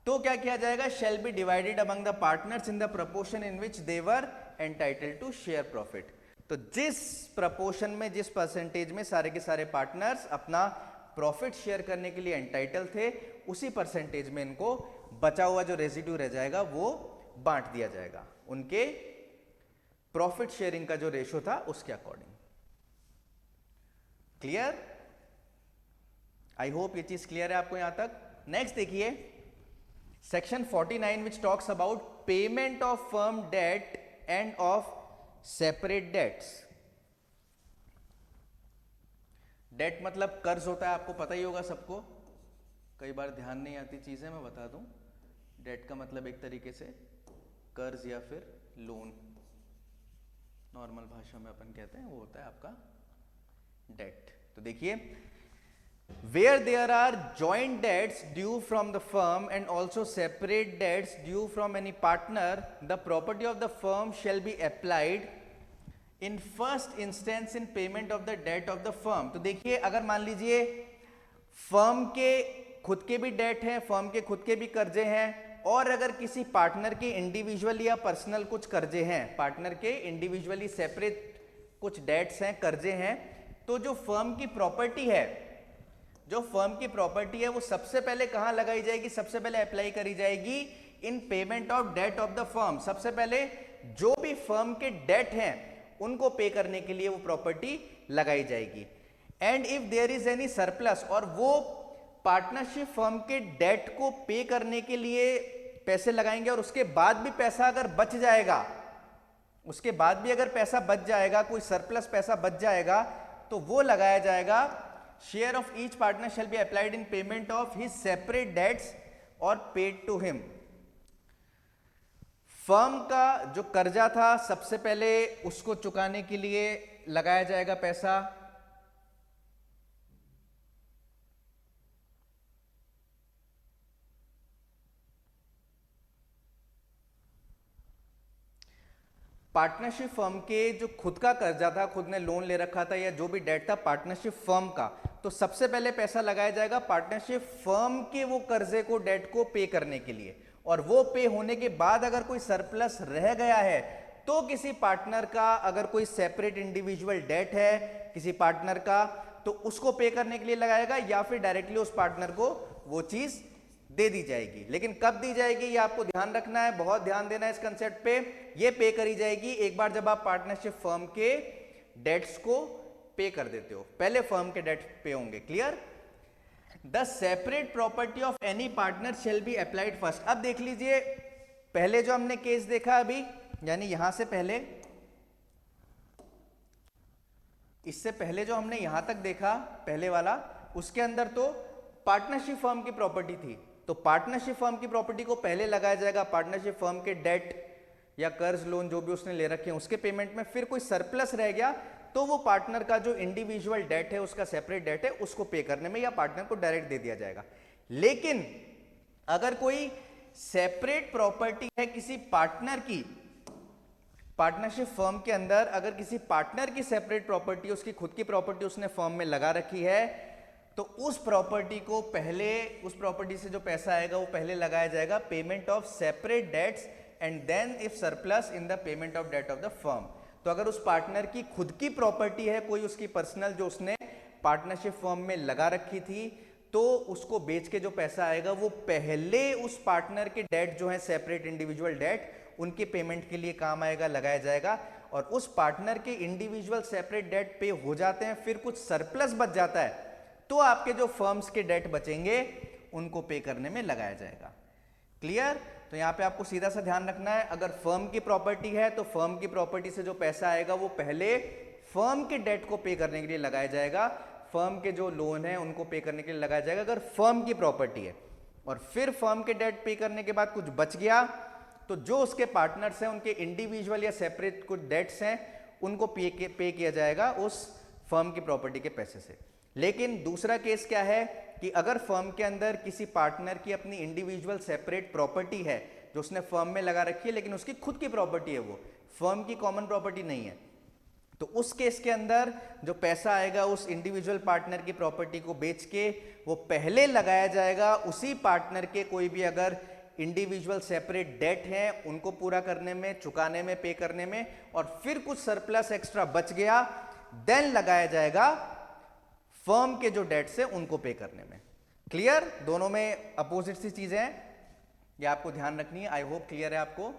तो क्या किया जाएगा, shall be divided among the partners in the proportion in which they were entitled to share profit. तो जिस प्रपोर्शन में, जिस परसेंटेज में सारे के सारे पार्टनर्स अपना प्रॉफिट शेयर करने के लिए एंटाइटल थे, उसी परसेंटेज में इनको बचा हुआ जो रेजिड्यू रह जाएगा वो बांट दिया जाएगा उनके प्रॉफिट शेयरिंग का जो रेशो था उसके अकॉर्डिंग। क्लियर? आई होप ये चीज क्लियर है आपको यहां तक। नेक्स्ट देखिए, section 49 which talks about payment of firm debt and of separate debts. Debt मतलब कर्ज होता है, आपको पता ही होगा सबको, कई बार ध्यान नहीं आती चीजें, मैं बता दूं। डेट का मतलब एक तरीके से कर्ज या फिर लोन, नॉर्मल भाषा में अपन कहते हैं, वो होता है आपका डेट। तो देखिए, where there are joint debts due from the firm and also separate debts due from any partner, the property of the firm shall be applied in first instance in payment of the debt of the firm। तो देखिए, अगर मान लीजिए firm के खुद के भी date हैं, फर्म के खुद के भी कर्जे हैं, और अगर किसी पार्टनर के इंडिविजुअली या पर्सनल कुछ कर्जे हैं, पार्टनर के इंडिविजुअली सेपरेट कुछ डेट्स हैं, कर्जे हैं, तो जो फर्म की प्रॉपर्टी है, जो फर्म की प्रॉपर्टी है वो सबसे पहले कहां लगाई जाएगी, सबसे पहले अप्लाई करी जाएगी in payment of debt of the firm. सबसे पहले जो भी फर्म के डेट हैं उनको पे करने के लिए वो प्रॉपर्टी लगाई जाएगी। And if there is any surplus, और वो पार्टनरशिप फर्म के डेट को पे करने के लिए पैसे लगाएंगे और उसके बाद भी पैसा अगर बच जाएगा, उसके बाद भी अगर पैसा बच जाएगा, कोई सरप्लस पैसा बच जाएगा, तो वो लगाया जाएगा। Share of each partner shall be applied in payment of his separate debts और पेड टू हिम। फर्म का जो कर्जा था सबसे पहले उसको चुकाने के लिए लगाया जाएगा पैसा, पार्टनरशिप फर्म के जो खुद का कर्जा था, खुद ने लोन ले रखा था, या जो भी डेट था पार्टनरशिप फर्म का, तो सबसे पहले पैसा लगाया जाएगा पार्टनरशिप फर्म के वो कर्जे को, डेट को पे करने के लिए। और वो पे होने के बाद अगर कोई सरप्लस रह गया है तो किसी पार्टनर का अगर कोई सेपरेट इंडिविजुअल डेट है किसी पार्टनर का, तो उसको पे करने के लिए लगाएगा, या फिर डायरेक्टली उस पार्टनर को वो चीज दे दी जाएगी। लेकिन कब दी जाएगी ये आपको ध्यान रखना है, बहुत ध्यान देना है इस कंसेप्ट पे। ये पे करी जाएगी एक बार जब आप पार्टनरशिप फर्म के डेट्स को पे कर देते हो, पहले फर्म के डेट पे होंगे। Clear? The separate property of any partner shall be applied first. अब देख लीजिए, पहले जो हमने केस देखा अभी, यानी यहां से पहले, इससे पहले जो हमने यहां तक देखा पहले वाला, उसके अंदर तो पार्टनरशिप फर्म की प्रॉपर्टी थी, तो पार्टनरशिप फर्म की प्रॉपर्टी को पहले लगाया जाएगा पार्टनरशिप फर्म के डेट या कर्ज लोन जो भी उसने ले रखे हैं उसके पेमेंट में। फिर कोई सरप्लस रह गया तो वो पार्टनर का जो इंडिविजुअल डेट है, उसका सेपरेट डेट है, उसको पे करने में या पार्टनर को डायरेक्ट दे दिया जाएगा। लेकिन अगर कोई सेपरेट प्रॉपर्टी है किसी पार्टनर की, पार्टनरशिप फर्म के अंदर अगर किसी पार्टनर की सेपरेट प्रॉपर्टी, उसकी खुद की प्रॉपर्टी उसने फर्म में लगा रखी है, तो उस प्रॉपर्टी को पहले, उस प्रॉपर्टी से जो पैसा आएगा वो पहले लगाया जाएगा payment of separate debts and then if surplus in the payment of debt of the firm. तो अगर उस पार्टनर की खुद की प्रॉपर्टी है कोई, उसकी पर्सनल, जो उसने पार्टनरशिप फर्म में लगा रखी थी, तो उसको बेच के जो पैसा आएगा वो पहले उस पार्टनर के डेट जो है सेपरेट इंडिविजुअल डेट, उनके पेमेंट के लिए काम आएगा, लगाया जाएगा। और उस पार्टनर के इंडिविजुअल सेपरेट डेट पे हो जाते हैं, फिर कुछ सरप्लस बच जाता है, तो आपके जो फर्म्स के डेट बचेंगे उनको पे करने में लगाया जाएगा। क्लियर? तो यहां पे आपको सीधा सा ध्यान रखना है, अगर फर्म की प्रॉपर्टी है तो फर्म की प्रॉपर्टी से जो पैसा आएगा वो पहले फर्म के डेट को पे करने के लिए लगाया जाएगा, फर्म के जो लोन है उनको पे करने के लिए लगाया जाएगा अगर फर्म की प्रॉपर्टी है। और फिर फर्म के डेट पे करने के बाद कुछ बच गया तो जो उसके पार्टनर्स हैं उनके इंडिविजुअल या सेपरेट कुछ डेट्स हैं उनको पे किया जाएगा उस फर्म की प्रॉपर्टी के पैसे से। लेकिन दूसरा केस क्या है कि अगर फर्म के अंदर किसी पार्टनर की अपनी इंडिविजुअल सेपरेट प्रॉपर्टी है जो उसने फर्म में लगा रखी है, लेकिन उसकी खुद की प्रॉपर्टी है, वो फर्म की कॉमन प्रॉपर्टी नहीं है, तो उस केस के अंदर जो पैसा आएगा उस इंडिविजुअल पार्टनर की प्रॉपर्टी को बेच के वो पहले लगाया जाएगा उसी पार्टनर के कोई भी अगर इंडिविजुअल सेपरेट डेट हैं उनको पूरा करने में, चुकाने में, पे करने में, और फिर कुछ सरप्लस एक्स्ट्रा बच गया देन लगाया जाएगा फर्म के जो डेट्स है उनको पे करने में। क्लियर? दोनों में अपोजिट सी चीजें हैं, ये आपको ध्यान रखनी है। आई होप क्लियर है आपको।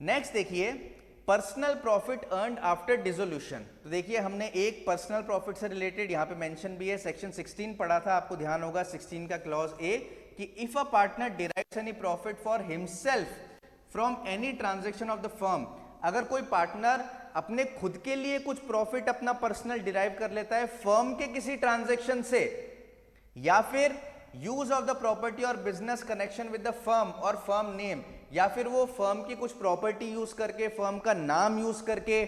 नेक्स्ट देखिए, personal profit earned after dissolution. तो देखिए हमने एक पर्सनल प्रॉफिट से रिलेटेड यहां पे मेंशन भी है, सेक्शन 16 पढ़ा था, आपको ध्यान होगा 16 का क्लॉज ए कि if a partner derives any profit for himself from any transaction of the firm, अगर कोई पार्टनर अपने खुद के लिए कुछ प्रॉफिट अपना पर्सनल डिराइव कर लेता है फर्म के किसी ट्रांजैक्शन से, या फिर यूज ऑफ द प्रॉपर्टी और business connection with the firm और फर्म नेम, या फिर वो फर्म की कुछ प्रॉपर्टी यूज करके, फर्म का नाम यूज करके,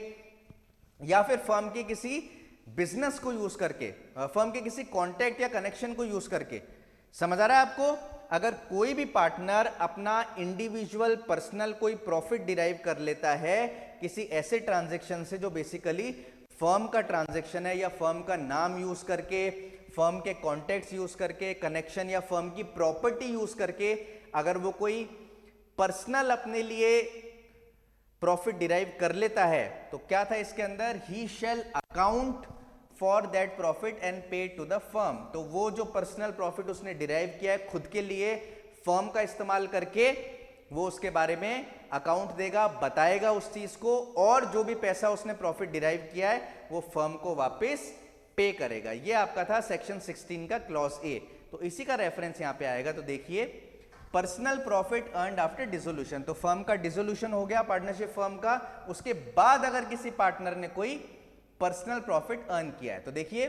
या फिर फर्म के किसी बिजनेस को यूज करके, फर्म के किसी कॉन्टैक्ट या कनेक्शन को यूज करके। समझ आ रहा है आपको? अगर कोई भी पार्टनर अपना इंडिविजुअल पर्सनल कोई प्रॉफिट डिराइव कर लेता है किसी ऐसे ट्रांजैक्शन से जो बेसिकली फर्म का ट्रांजैक्शन है, या फर्म का नाम यूज करके, फर्म के कॉन्टैक्ट्स यूज करके, कनेक्शन या फर्म की प्रॉपर्टी यूज करके, अगर वो कोई पर्सनल अपने लिए प्रॉफिट डिराइव कर लेता है, तो क्या था इसके अंदर, he shall account for that profit and pay to the firm. तो वो जो पर्सनल प्रॉफिट उसने डिराइव किया है खुद के लिए फर्म का इस्तेमाल करके, वो उसके बारे में अकाउंट देगा, बताएगा उस चीज को, और जो भी पैसा उसने प्रॉफिट डिराइव किया है वो फर्म को वापस पे करेगा। ये आपका था सेक्शन 16 का क्लॉज ए। तो इसी का रेफरेंस यहां पे आएगा। तो देखिए, personal profit earned after dissolution, तो फर्म का डिसोल्यूशन हो गया पार्टनरशिप फर्म का, उसके बाद अगर किसी पार्टनर ने कोई पर्सनल प्रॉफिट अर्न किया है, तो देखिए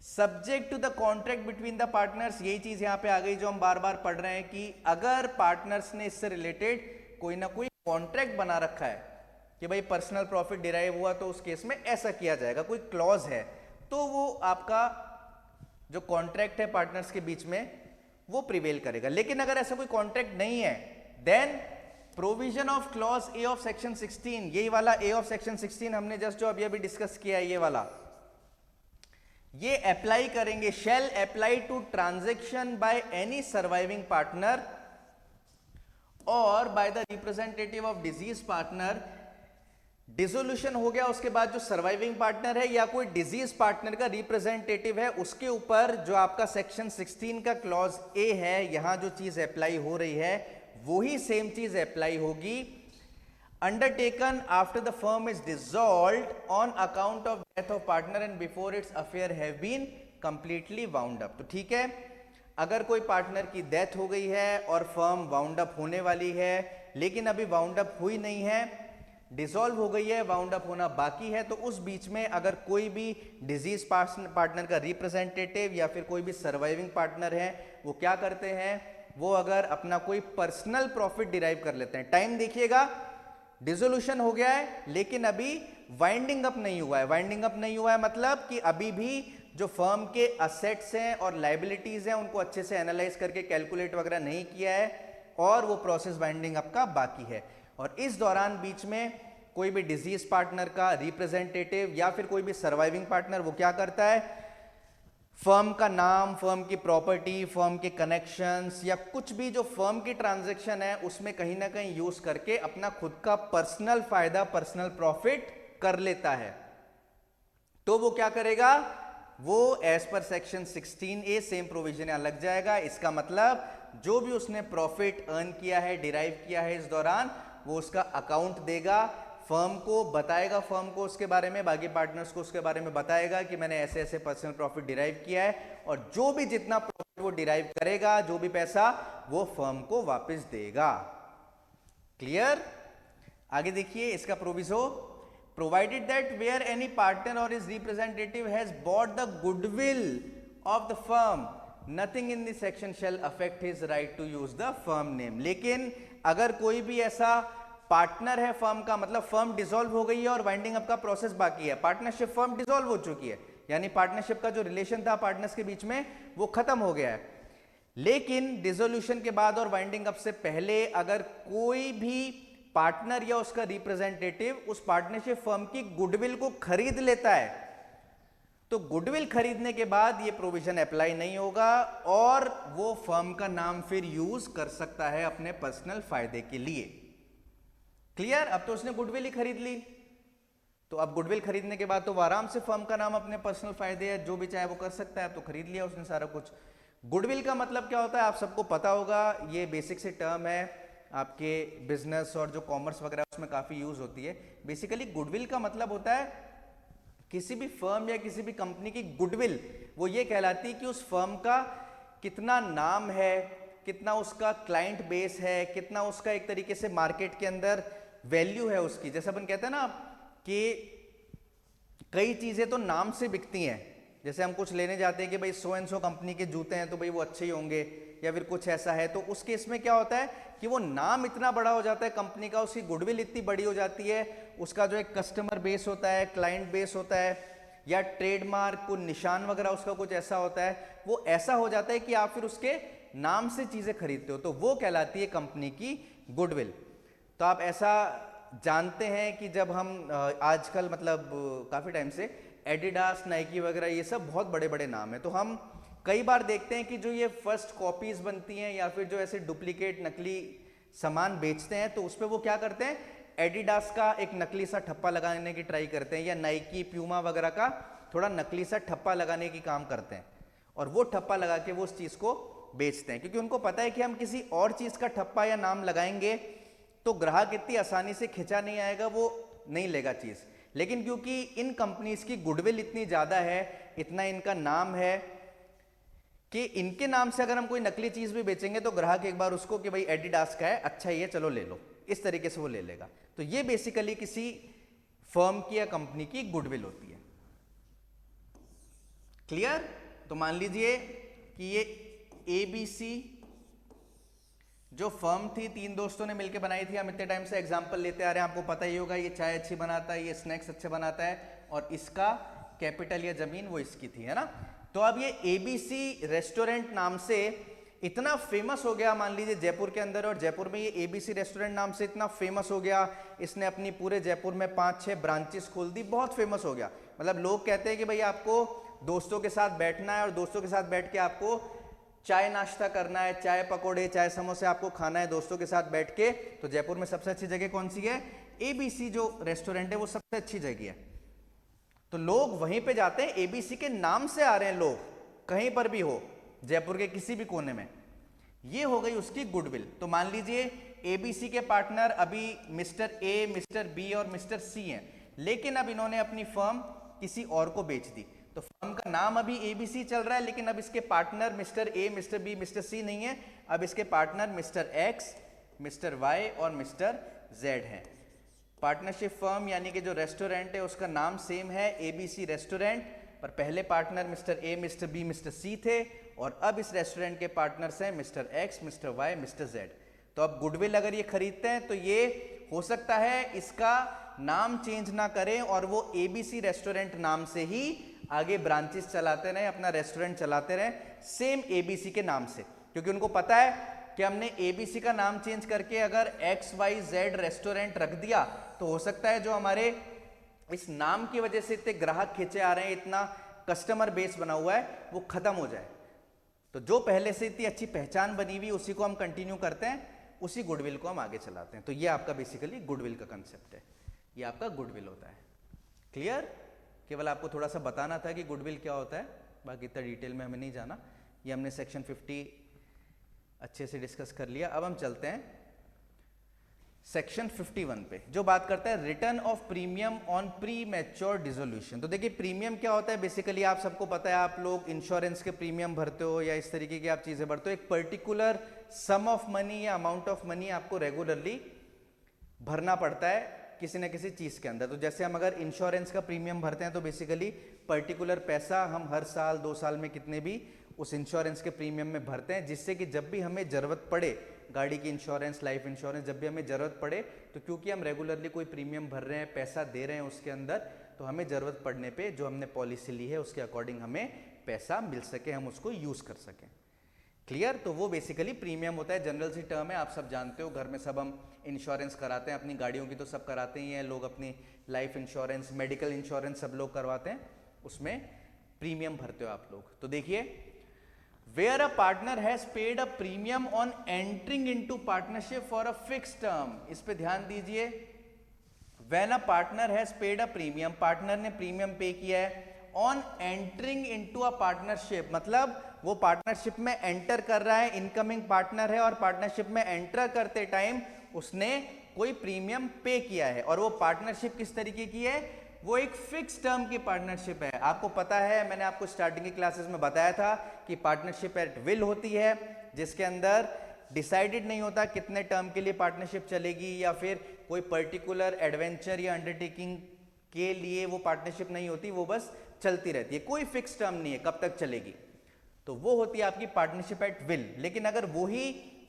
subject to the contract between the partners, यही चीज यहां पे आ गई जो हम बार बार पढ़ रहे हैं कि अगर पार्टनर्स ने इससे रिलेटेड कोई ना कोई कॉन्ट्रैक्ट बना रखा है कि भाई पर्सनल प्रॉफिट डिराइव हुआ तो उस केस में ऐसा किया जाएगा, कोई क्लॉज है, तो वो आपका जो कॉन्ट्रैक्ट है पार्टनर्स के बीच में वो प्रिवेल करेगा। लेकिन अगर ऐसा कोई कॉन्ट्रैक्ट नहीं है, then provision of clause A of section 16, यही वाला ए ऑफ सेक्शन 16 हमने जस्ट जो अभी डिस्कस किया है, ये वाला, ये अप्लाई करेंगे, shall apply to transaction by any surviving partner or by the representative of deceased partner. Dissolution हो गया, उसके बाद जो सर्वाइविंग पार्टनर है या कोई डिजीज पार्टनर का रिप्रेजेंटेटिव है, उसके ऊपर जो आपका सेक्शन 16 का क्लॉज ए है, यहां जो चीज अप्लाई हो रही है वही सेम चीज अप्लाई होगी। Undertaken after the firm is dissolved on account of death of partner and before its affairs have been completely wound up. तो ठीक है, अगर कोई पार्टनर की डेथ हो गई है और फर्म वाउंड अप होने वाली है, लेकिन अभी वाउंड अप हुई नहीं है, डिसॉल्व हो गई है, वाउंड अप होना बाकी है, तो उस बीच में अगर कोई भी डिजीज पार्टनर का रिप्रेजेंटेटिव या फिर कोई भी सर्वाइविंग पार्टनर है, वो क्या करते हैं, वो अगर अपना कोई पर्सनल प्रॉफिट डिराइव कर लेते हैं, टाइम देखिएगा, डिसोल्यूशन हो गया है लेकिन अभी वाइंडिंग अप नहीं हुआ है। वाइंडिंग अप नहीं हुआ है मतलब कि अभी भी जो फर्म के असेट्स हैं और लाइबिलिटीज हैं उनको अच्छे से एनालाइज करके कैलकुलेट वगैरह नहीं किया है और वो प्रोसेस वाइंडिंग अप का बाकी है। और इस दौरान बीच में कोई भी डिजीज पार्टनर का रिप्रेजेंटेटिव या फिर कोई भी सर्वाइविंग पार्टनर वो क्या करता है, फर्म का नाम, फर्म की प्रॉपर्टी, फर्म के कनेक्शंस या कुछ भी जो फर्म की ट्रांजैक्शन है उसमें कहीं ना कहीं यूज करके अपना खुद का पर्सनल फायदा, पर्सनल प्रॉफिट कर लेता है। तो वो क्या करेगा, वो as per section 16A same provision यहां लग जाएगा। इसका मतलब जो भी उसने प्रॉफिट अर्न किया है, डिराइव किया है इस दौरान, वो उसका अकाउंट देगा, फर्म को बताएगा, फर्म को उसके बारे में, बाकी पार्टनर्स को उसके बारे में बताएगा कि मैंने ऐसे ऐसे पर्सनल प्रॉफिट डिराइव किया है, और जो भी जितना प्रॉफिट वो डिराइव करेगा, जो भी पैसा, वो फर्म को वापस देगा। क्लियर? आगे देखिए इसका proviso, provided that where any partner और his representative has bought the goodwill of the firm, nothing in this section shall affect his right to use the firm name. लेकिन अगर कोई भी ऐसा पार्टनर है फर्म का, मतलब फर्म डिसॉल्व हो गई है और वाइंडिंग अप का प्रोसेस बाकी है, पार्टनरशिप फर्म डिसॉल्व हो चुकी है, यानी पार्टनरशिप का जो रिलेशन था पार्टनर्स के बीच में वो खत्म हो गया है, लेकिन डिसोल्यूशन के बाद और वाइंडिंग अप से पहले अगर कोई भी पार्टनर या उसका रिप्रेजेंटेटिव उस पार्टनरशिप फर्म की गुडविल को खरीद लेता है, तो गुडविल खरीदने के बाद ये प्रोविजन अप्लाई नहीं होगा और वो फर्म का नाम फिर यूज कर सकता है अपने पर्सनल फायदे के लिए। क्लियर? अब तो उसने गुडविल ही खरीद ली, तो अब गुडविल खरीदने के बाद तो वो आराम से फर्म का नाम अपने पर्सनल फायदे है जो भी चाहे वो कर सकता है। अब तो खरीद लिया उसने सारा कुछ। गुडविल का मतलब क्या होता है आप सबको पता होगा, ये बेसिक से टर्म है आपके बिजनेस और जो कॉमर्स वगैरह उसमें काफी यूज होती है। बेसिकली गुडविल का मतलब होता है किसी भी फर्म या किसी भी कंपनी की गुडविल, वो ये कहलाती है कि उस फर्म का कितना नाम है, कितना उसका क्लाइंट बेस है, कितना उसका एक तरीके से मार्केट के अंदर वैल्यू है उसकी। जैसे अपन कहते हैं ना कि कई चीजें तो नाम से बिकती हैं, जैसे हम कुछ लेने जाते हैं कि भाई सो एंड सो कंपनी के जूते हैं तो भाई वो अच्छे ही होंगे, या फिर कुछ ऐसा है, तो उस केस में क्या होता है कि वो नाम इतना बड़ा हो जाता है कंपनी का, उसकी गुडविल इतनी बड़ी हो जाती है, उसका जो एक कस्टमर बेस होता है, क्लाइंट बेस होता है, या ट्रेडमार्क को निशान वगैरह उसका कुछ ऐसा होता है, वो ऐसा हो जाता है कि आप फिर उसके नाम से चीजें खरीदते हो, तो वो कहलाती है कंपनी की गुडविल। तो आप ऐसा जानते हैं कि जब हम आजकल मतलब काफी टाइम से एडिडास, नाइकी वगैरह ये सब बहुत बड़े बड़े नाम है, तो हम कई बार देखते हैं कि जो ये फर्स्ट कॉपीज बनती हैं या फिर जो ऐसे डुप्लीकेट नकली सामान बेचते हैं, तो उस पर वो क्या करते हैं, एडिडास का एक नकली सा ठप्पा लगाने की ट्राई करते हैं, या नाइकी, प्यूमा वगैरह का थोड़ा नकली सा ठप्पा लगाने की काम करते हैं, और वो ठप्पा लगा के वो उस चीज को बेचते हैं, क्योंकि उनको पता है कि हम किसी और चीज का ठप्पा या नाम लगाएंगे तो ग्राहक इतनी आसानी से खिंचा नहीं आएगा, वो नहीं लेगा चीज। लेकिन क्योंकि इन कंपनीज की गुडविल इतनी ज्यादा है, इतना इनका नाम है कि इनके नाम से अगर हम कोई नकली चीज भी बेचेंगे तो ग्राहक एक बार उसको कि भाई एडिडास का है, अच्छा ये चलो ले लो, इस तरीके से वो ले लेगा। तो ये बेसिकली किसी फर्म की या कंपनी की गुडविल होती है। क्लियर? तो मान लीजिए कि ये ABC जो फर्म थी, तीन दोस्तों ने मिलकर बनाई थी, हम इतने टाइम से एग्जांपल लेते आ रहे हैं, आपको पता ही होगा, ये चाय अच्छी बनाता है, ये स्नैक्स अच्छे बनाता है, और इसका कैपिटल या जमीन वो इसकी थी, है ना। तो अब ये ABC रेस्टोरेंट नाम से इतना फेमस हो गया, मान लीजिए जयपुर के अंदर, और जयपुर में ये ABC रेस्टोरेंट नाम से इतना फेमस हो गया, इसने अपनी पूरे जयपुर में 5-6 ब्रांचेस खोल दी, बहुत फेमस हो गया। मतलब लोग कहते हैं कि भाई आपको दोस्तों के साथ बैठना है और दोस्तों के साथ बैठ के आपको चाय नाश्ता करना है, चाय पकोड़े, चाय समोसे आपको खाना है दोस्तों के साथ बैठ के, तो जयपुर में सबसे अच्छी जगह कौन सी है, ABC जो रेस्टोरेंट है वो सबसे अच्छी जगह है। तो लोग वहीं पे जाते हैं, ABC के नाम से आ रहे हैं लोग, कहीं पर भी हो, जयपुर के किसी भी कोने में। ये हो गई उसकी गुडविल। तो मान लीजिए ABC के पार्टनर अभी मिस्टर A, मिस्टर B और मिस्टर C हैं, लेकिन अब इन्होंने अपनी फर्म किसी और को बेच दी, तो फर्म का नाम अभी ABC चल रहा है, लेकिन अब इसके partner mister A, mister B, mister C नहीं है, अब इसके partner mister X, mister Y और मिस्टर Z हैं। पार्टनरशिप फर्म यानी कि जो रेस्टोरेंट है उसका नाम सेम है, ABC रेस्टोरेंट, पर पहले partner mister A, mister B, mister C थे, और अब इस रेस्टोरेंट के पार्टनर्स हैं mister X, mister Y, mister Z। तो अब गुडविल अगर ये खरीदते हैं तो ये हो सकता है इसका नाम चेंज ना करें और वो एबीसी रेस्टोरेंट नाम से ही आगे ब्रांचेस चलाते रहे, अपना रेस्टोरेंट चलाते रहे सेम एबीसी के नाम से, क्योंकि उनको पता है कि हमने एबीसी का नाम चेंज करके अगर XYZ रेस्टोरेंट रख दिया तो हो सकता है जो हमारे इस नाम की वजह से इतने ग्राहक खींचे आ रहे हैं, इतना कस्टमर बेस बना हुआ है, वो खत्म हो जाए। तो जो पहले से इतनी अच्छी पहचान बनी हुई उसी को हम कंटिन्यू करते हैं, उसी गुडविल को हम आगे चलाते हैं। तो ये आपका बेसिकली गुडविल का कंसेप्ट है, ये आपका गुडविल होता है। क्लियर? केवल आपको थोड़ा सा बताना था कि गुडविल क्या होता है, बाकी इतना डिटेल में हमें नहीं जाना। ये हमने सेक्शन 50 अच्छे से डिस्कस कर लिया। अब हम चलते हैं सेक्शन 51 पे, जो बात करता है return of premium on pre mature dissolution. तो देखिए प्रीमियम क्या होता है, बेसिकली आप सबको पता है, आप लोग इंश्योरेंस के प्रीमियम भरते हो या इस तरीके की आप चीजें भरते हो, एक पर्टिकुलर सम ऑफ मनी या अमाउंट ऑफ मनी आपको रेगुलरली भरना पड़ता है किसी न किसी चीज के अंदर। तो जैसे हम अगर इंश्योरेंस का प्रीमियम भरते हैं तो बेसिकली पर्टिकुलर पैसा हम हर साल 2 साल में कितने भी उस इंश्योरेंस के प्रीमियम में भरते हैं, जिससे कि जब भी हमें जरूरत पड़े, गाड़ी की इंश्योरेंस, लाइफ इंश्योरेंस, जब भी हमें जरूरत पड़े तो क्योंकि हम रेगुलरली कोई प्रीमियम भर रहे हैं, पैसा दे रहे हैं उसके अंदर, तो हमें जरूरत पड़ने पे जो हमने पॉलिसी ली है उसके अकॉर्डिंग हमें पैसा मिल सके, हम उसको यूज कर सकें। क्लियर? तो वो बेसिकली प्रीमियम होता है, जनरल सी टर्म है, आप सब जानते हो। घर में सब हम इंश्योरेंस कराते हैं, अपनी गाड़ियों की तो सब कराते ही हैं लोग, अपनी लाइफ इंश्योरेंस, मेडिकल इंश्योरेंस सब लोग करवाते हैं, उसमें प्रीमियम भरते हो आप लोग। तो देखिए, where a partner has paid a premium on entering into partnership for a fix term, इस पे ध्यान दीजिए। When a partner has paid a premium, partner ने प्रीमियम पे किया है on entering into a partnership, मतलब वो पार्टनरशिप में एंटर कर रहा है, इनकमिंग पार्टनर है और पार्टनरशिप में एंटर करते टाइम उसने कोई प्रीमियम पे किया है, और वो पार्टनरशिप किस तरीके की है, वो एक फिक्स टर्म की पार्टनरशिप है। आपको पता है, मैंने आपको स्टार्टिंग की क्लासेस में बताया था कि पार्टनरशिप एट विल होती है, जिसके अंदर डिसाइडेड नहीं होता कितने टर्म के लिए पार्टनरशिप चलेगी, या फिर कोई पर्टिकुलर एडवेंचर या अंडरटेकिंग के लिए वो पार्टनरशिप नहीं होती, वो बस चलती रहती है, कोई फिक्स टर्म नहीं है कब तक चलेगी। तो वो होती है आपकी पार्टनरशिप एट विल। लेकिन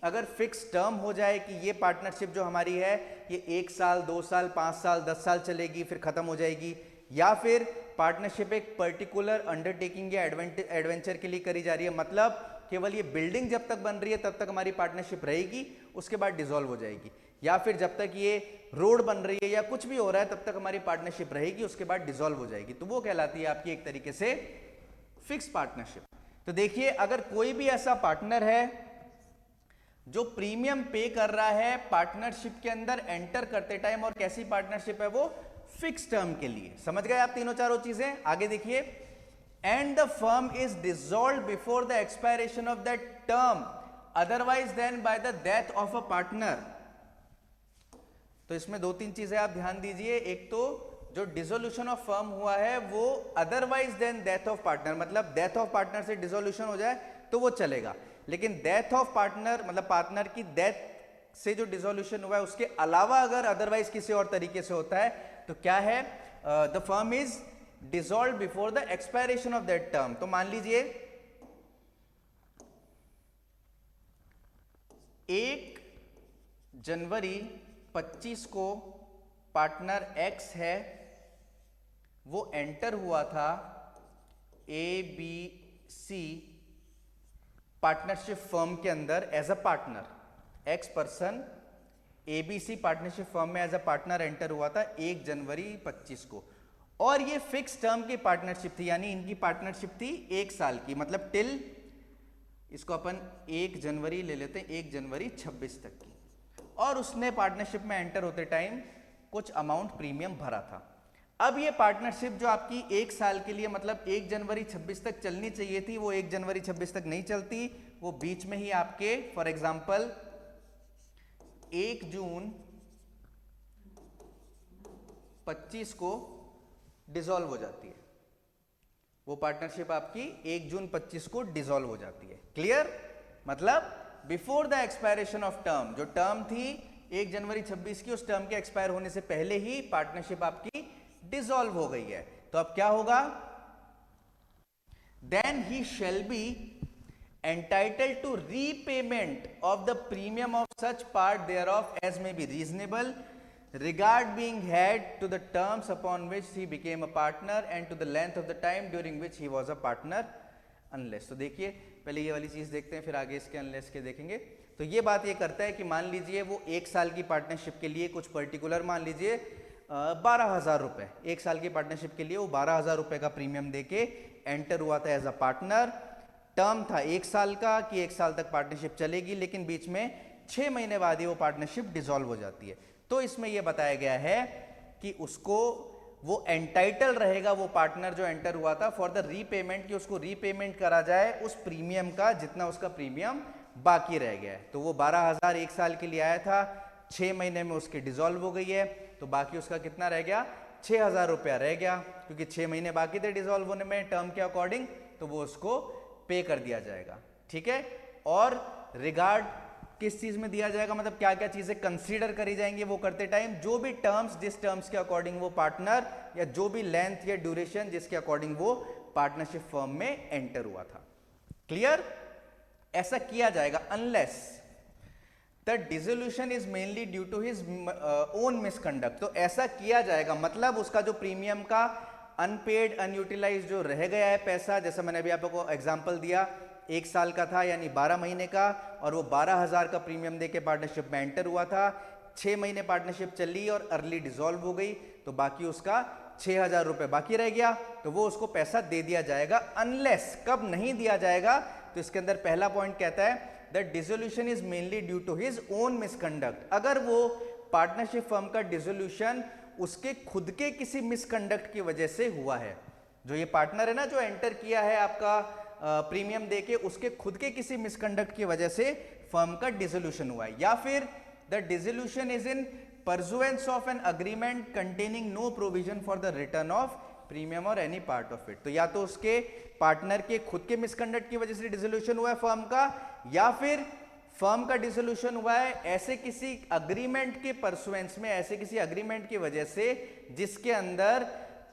अगर फिक्स टर्म हो जाए कि ये पार्टनरशिप जो हमारी है ये 1 साल, 2 साल, 5 साल, 10 साल चलेगी, फिर खत्म हो जाएगी, या फिर पार्टनरशिप एक पर्टिकुलर अंडरटेकिंग या एडवेंचर के लिए करी जा रही है, मतलब केवल ये बिल्डिंग जब तक बन रही है तब तक हमारी पार्टनरशिप रहेगी, उसके बाद डिसॉल्व हो जाएगी, या फिर जब तक ये रोड बन रही है या कुछ भी हो रहा है तब तक हमारी पार्टनरशिप रहेगी, उसके बाद डिसॉल्व हो जाएगी, तो वो कहलाती है आपकी एक तरीके से फिक्स पार्टनरशिप। तो देखिए, अगर कोई भी ऐसा पार्टनर है जो प्रीमियम पे कर रहा है पार्टनरशिप के अंदर एंटर करते टाइम, और कैसी पार्टनरशिप है वो, फिक्स टर्म के लिए, समझ गए आप तीनों चारों चीजें। आगे देखिए, and the firm is dissolve before the expiration of that term otherwise than by the death of a partner. तो इसमें 2-3 चीजें आप ध्यान दीजिए। एक तो जो डिसोल्यूशन ऑफ फर्म हुआ है वो otherwise than death of partner, मतलब डेथ ऑफ पार्टनर से डिसोल्यूशन हो जाए तो वो चलेगा, लेकिन डेथ ऑफ पार्टनर मतलब पार्टनर की डेथ से जो डिसोल्यूशन हुआ है उसके अलावा अगर अदरवाइज किसी और तरीके से होता है तो क्या है, the firm is dissolve before the expiration of that term. तो मान लीजिए 1 जनवरी 25 को पार्टनर एक्स है, वो एंटर हुआ था ABC पार्टनरशिप फर्म के अंदर as a partner. X person ABC partnership firm में एज अ पार्टनर एंटर हुआ था 1 जनवरी 25 को, और ये फिक्स टर्म की पार्टनरशिप थी, यानी इनकी पार्टनरशिप थी 1 साल की, मतलब टिल, इसको अपन 1 जनवरी ले लेते हैं, 1 जनवरी 26 तक की, और उसने पार्टनरशिप में एंटर होते टाइम कुछ अमाउंट प्रीमियम भरा था। अब ये पार्टनरशिप जो आपकी 1 साल के लिए मतलब 1 जनवरी 26 तक चलनी चाहिए थी, वो 1 जनवरी 26 तक नहीं चलती, वो बीच में ही आपके फॉर एग्जांपल 1 जून 25 को डिसॉल्व हो जाती है, वो पार्टनरशिप आपकी 1 जून 25 को डिसॉल्व हो जाती है। क्लियर? मतलब before the expiration of term, जो टर्म थी 1 जनवरी 26 की, उस टर्म के एक्सपायर होने से पहले ही पार्टनरशिप आपकी डिसॉल्व हो गई है। तो अब क्या होगा, then he shall be entitled to repayment of the premium of such part thereof as may be reasonable regard being had to the terms upon which he became a partner and to the length of the time during which he was a partner unless। तो देखिए पहले ये वाली चीज देखते हैं, फिर आगे इसके unless के देखेंगे। तो ये बात ये करता है कि मान लीजिए वो 1 साल की पार्टनरशिप के लिए कुछ पर्टिकुलर, मान लीजिए 12,000 रुपए, 1 साल की पार्टनरशिप के लिए वो 12,000 रुपए का प्रीमियम देके एंटर हुआ था एज अ पार्टनर। टर्म था 1 साल का कि 1 साल तक पार्टनरशिप चलेगी, लेकिन बीच में 6 महीने बाद ही वो पार्टनरशिप डिसॉल्व हो जाती है। तो इसमें यह बताया गया है कि उसको वो एंटाइटल रहेगा, वो पार्टनर जो एंटर हुआ था, फॉर द रीपेमेंट, कि उसको रीपेमेंट करा जाए उस प्रीमियम का जितना उसका प्रीमियम बाकी रह गया है। तो वो 12,000 1 साल के लिए आया था, 6 महीने में उसकी डिसॉल्व हो गई है, तो बाकी उसका कितना रह गया, 6,000 रुपया रह गया, क्योंकि 6 महीने बाकी थे डिसॉल्व होने में टर्म के अकॉर्डिंग, तो वो उसको पे कर दिया जाएगा। ठीक है, और रिगार्ड किस चीज में दिया जाएगा, मतलब क्या क्या चीजें कंसीडर करी जाएंगी वो करते टाइम, जो भी टर्म्स, जिस टर्म्स के अकॉर्डिंग वो पार्टनर, या जो भी लेंथ या ड्यूरेशन जिसके अकॉर्डिंग वो पार्टनरशिप फर्म में एंटर हुआ था। क्लियर, ऐसा किया जाएगा unless the dissolution is mainly due to his own misconduct. तो ऐसा किया जाएगा मतलब उसका जो प्रीमियम का अनपेड अनयूटिलाइज जो रह गया है पैसा, जैसा मैंने अभी आपको एग्जांपल दिया, 1 साल का था यानी 12 महीने का, और वो 12,000 का प्रीमियम देके पार्टनरशिप में एंटर हुआ था, 6 महीने पार्टनरशिप चली और अर्ली डिसॉल्व हो गई, तो बाकी उसका 6,000 रुपए बाकी रह गया, तो वो उसको पैसा दे दिया जाएगा। अनलेस, कब नहीं दिया जाएगा, तो इसके अंदर पहला पॉइंट कहता है the dissolution is mainly due to his own misconduct. अगर वो पार्टनरशिप फर्म का डिसोल्यूशन उसके खुद के किसी मिसकंडक्ट की वजह से हुआ है, जो ये पार्टनर है ना जो एंटर किया है आपका प्रीमियम देके, उसके खुद के किसी मिसकंडक्ट की वजह से फर्म का डिसोल्यूशन हुआ है, या फिर the dissolution is in pursuance of an agreement containing no provision for the return of premium और एनी पार्ट ऑफ इट। तो या तो उसके पार्टनर के खुद के मिसकंडक्ट की वजह से डिसोल्यूशन हुआ है फर्म का, या फिर फर्म का डिसोल्यूशन हुआ है ऐसे किसी अग्रीमेंट के परसुएंस में, ऐसे किसी अग्रीमेंट की वजह से जिसके अंदर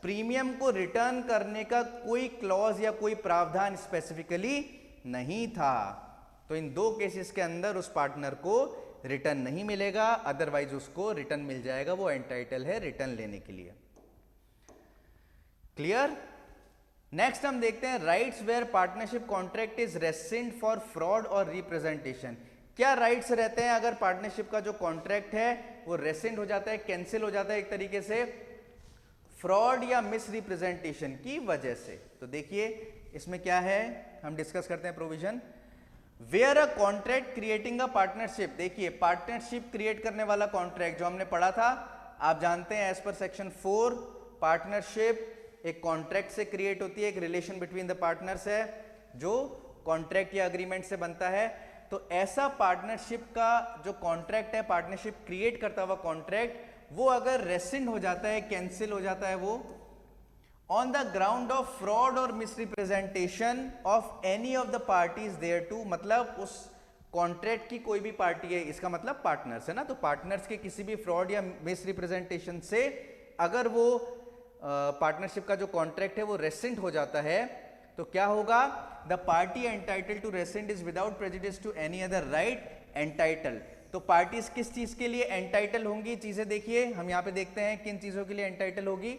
प्रीमियम को रिटर्न करने का कोई क्लॉज या कोई प्रावधान स्पेसिफिकली नहीं था। तो इन 2 केसेस के अंदर उस पार्टनर को रिटर्न नहीं मिलेगा, अदरवाइज उसको रिटर्न मिल जाएगा, वो एंटाइटल है रिटर्न लेने के लिए। क्लियर। नेक्स्ट हम देखते हैं rights where partnership contract is rescinded for fraud or representation. क्या राइट्स रहते हैं अगर पार्टनरशिप का जो कॉन्ट्रैक्ट है वो रेसिंड हो जाता है, कैंसिल हो जाता है एक तरीके से, फ्रॉड या मिस रिप्रेजेंटेशन की वजह से। तो देखिए इसमें क्या है, हम डिस्कस करते हैं provision. Where a contract creating a partnership, देखिए पार्टनरशिप क्रिएट करने वाला कॉन्ट्रैक्ट जो हमने पढ़ा था, आप जानते हैं एज पर सेक्शन 4 पार्टनरशिप एक कॉन्ट्रैक्ट से क्रिएट होती है, एक रिलेशन बिटवीन द पार्टनर्स है जो कॉन्ट्रैक्ट या अग्रीमेंट से बनता है। तो ऐसा पार्टनरशिप का जो कॉन्ट्रैक्ट है, पार्टनरशिप क्रिएट करता हुआ कॉन्ट्रैक्ट, वो अगर रेसिंड हो जाता है, कैंसिल हो जाता है, वो on the ground of fraud or misrepresentation of any of the parties thereto, मतलब उस कॉन्ट्रैक्ट की कोई भी पार्टी है, इसका मतलब पार्टनर्स है ना, तो पार्टनर्स के किसी भी फ्रॉड या मिसरिप्रेजेंटेशन से अगर वो पार्टनरशिप का जो कॉन्ट्रैक्ट है वो रेसिंड हो जाता है, तो क्या होगा, the party entitle to rescind is without prejudice to any other right entitle. तो पार्टीज किस चीज के लिए एंटाइटल होंगी, चीजें देखिए हम यहां पे देखते हैं किन चीजों के लिए एंटाइटल होगी।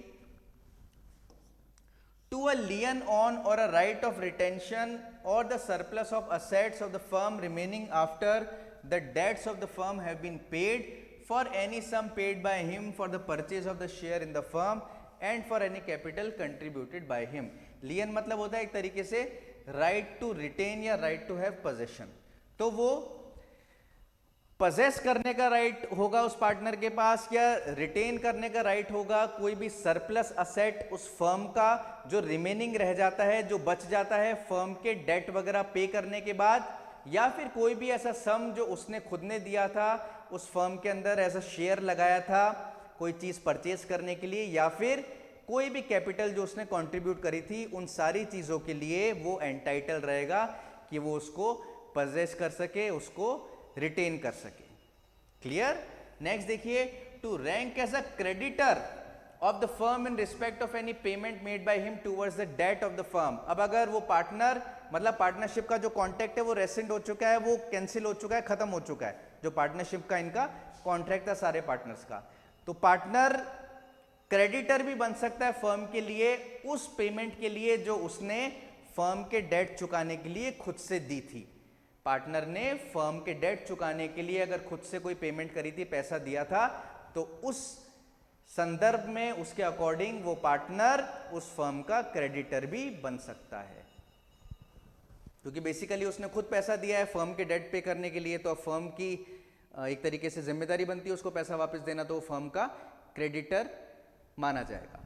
To a lien on or a right of retention or the surplus of assets of the firm remaining after the debts of the firm have been paid for any sum paid by him for the purchase of the share in the firm and for any capital contributed by him. Lien मतलब होता है एक तरीके से right to retain या right to have possession. तो वो possess करने का राइट होगा उस पार्टनर के पास, या रिटेन करने का राइट होगा कोई भी सरप्लस असेट उस फर्म का जो रिमेनिंग रह जाता है, जो बच जाता है फर्म के डेट वगैरह पे करने के बाद, या फिर कोई भी ऐसा सम जो उसने खुद ने दिया था उस फर्म के अंदर, ऐसा शेयर लगाया था कोई चीज परचेज करने के लिए, या फिर कोई भी कैपिटल जो उसने कंट्रीब्यूट करी थी, उन सारी चीजों के लिए वो एंटाइटल रहेगा कि वो उसको पजेस कर सके, उसको रिटेन कर सके। क्लियर। नेक्स्ट देखिए, to rank as a creditor of the firm in respect of any payment made by him towards the debt of the firm. अब अगर वो पार्टनर, मतलब पार्टनरशिप का जो कॉन्ट्रैक्ट है वो रेसिंड हो चुका है, वो कैंसिल हो चुका है, खत्म हो चुका है, जो पार्टनरशिप का इनका कॉन्ट्रैक्ट था सारे पार्टनर्स का। तो पार्टनर क्रेडिटर भी बन सकता है फर्म के लिए उस पेमेंट के लिए जो उसने फर्म के डेट चुकाने के लिए खुद से दी थी। पार्टनर ने फर्म के डेट चुकाने के लिए अगर खुद से कोई पेमेंट करी थी, पैसा दिया था, तो उस संदर्भ में उसके अकॉर्डिंग वो पार्टनर उस फर्म का क्रेडिटर भी बन सकता है, क्योंकि बेसिकली उसने खुद पैसा दिया है फर्म के डेट पे करने के लिए, तो अब फर्म की एक तरीके से जिम्मेदारी बनती है उसको पैसा वापस देना, तो वो फर्म का क्रेडिटर माना जाएगा।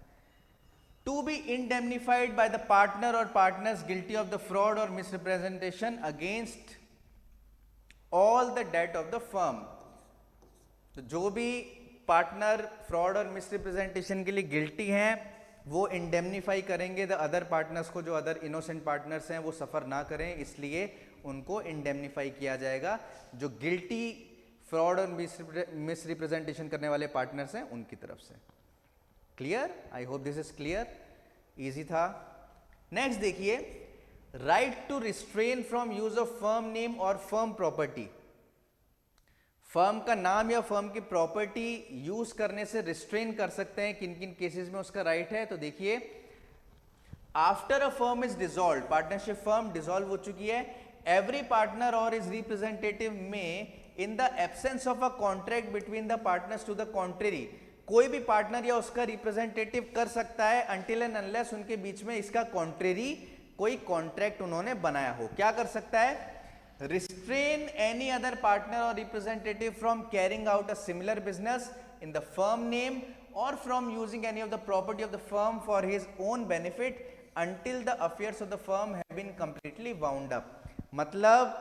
To be indemnified by the partner or partners guilty of the fraud or misrepresentation against all the debt of the firm. तो जो भी पार्टनर फ्रॉड और मिसरिप्रेजेंटेशन के लिए गिल्टी हैं वो इंडेमनीफाई करेंगे द अदर पार्टनर्स को, जो अदर इनोसेंट पार्टनर्स हैं वो सफर ना करें, इसलिए उनको इंडेमनीफाई किया जाएगा। जो गिल्टी फ्रॉड और मिसरिप्रेजेंटेशन करने वाले पार्टनर्स हैं उनकी तरफ से। Clear? I hope this is clear, easy था। नेक्स्ट देखिए, right to restrain from use of firm name और फर्म प्रॉपर्टी। फर्म का नाम या फर्म की प्रॉपर्टी यूज करने से रिस्ट्रेन कर सकते हैं, किन किन केसेस में उसका राइट है। तो देखिए, after a firm is dissolve, partnership firm dissolve हो चुकी है, एवरी पार्टनर और इज रिप्रेजेंटेटिव में in the absence of a contract between the partners to the contrary, कोई भी पार्टनर या उसका रिप्रेजेंटेटिव कर सकता है अनटिल एंड अनलेस उनके बीच में इसका कॉन्ट्रेरी कोई कॉन्ट्रैक्ट उन्होंने बनाया हो। क्या कर सकता है? restrain any other partner or representative from carrying out a similar business in the firm name or from using any of the property of the firm for his own benefit until the affairs of the firm have been completely wound up। मतलब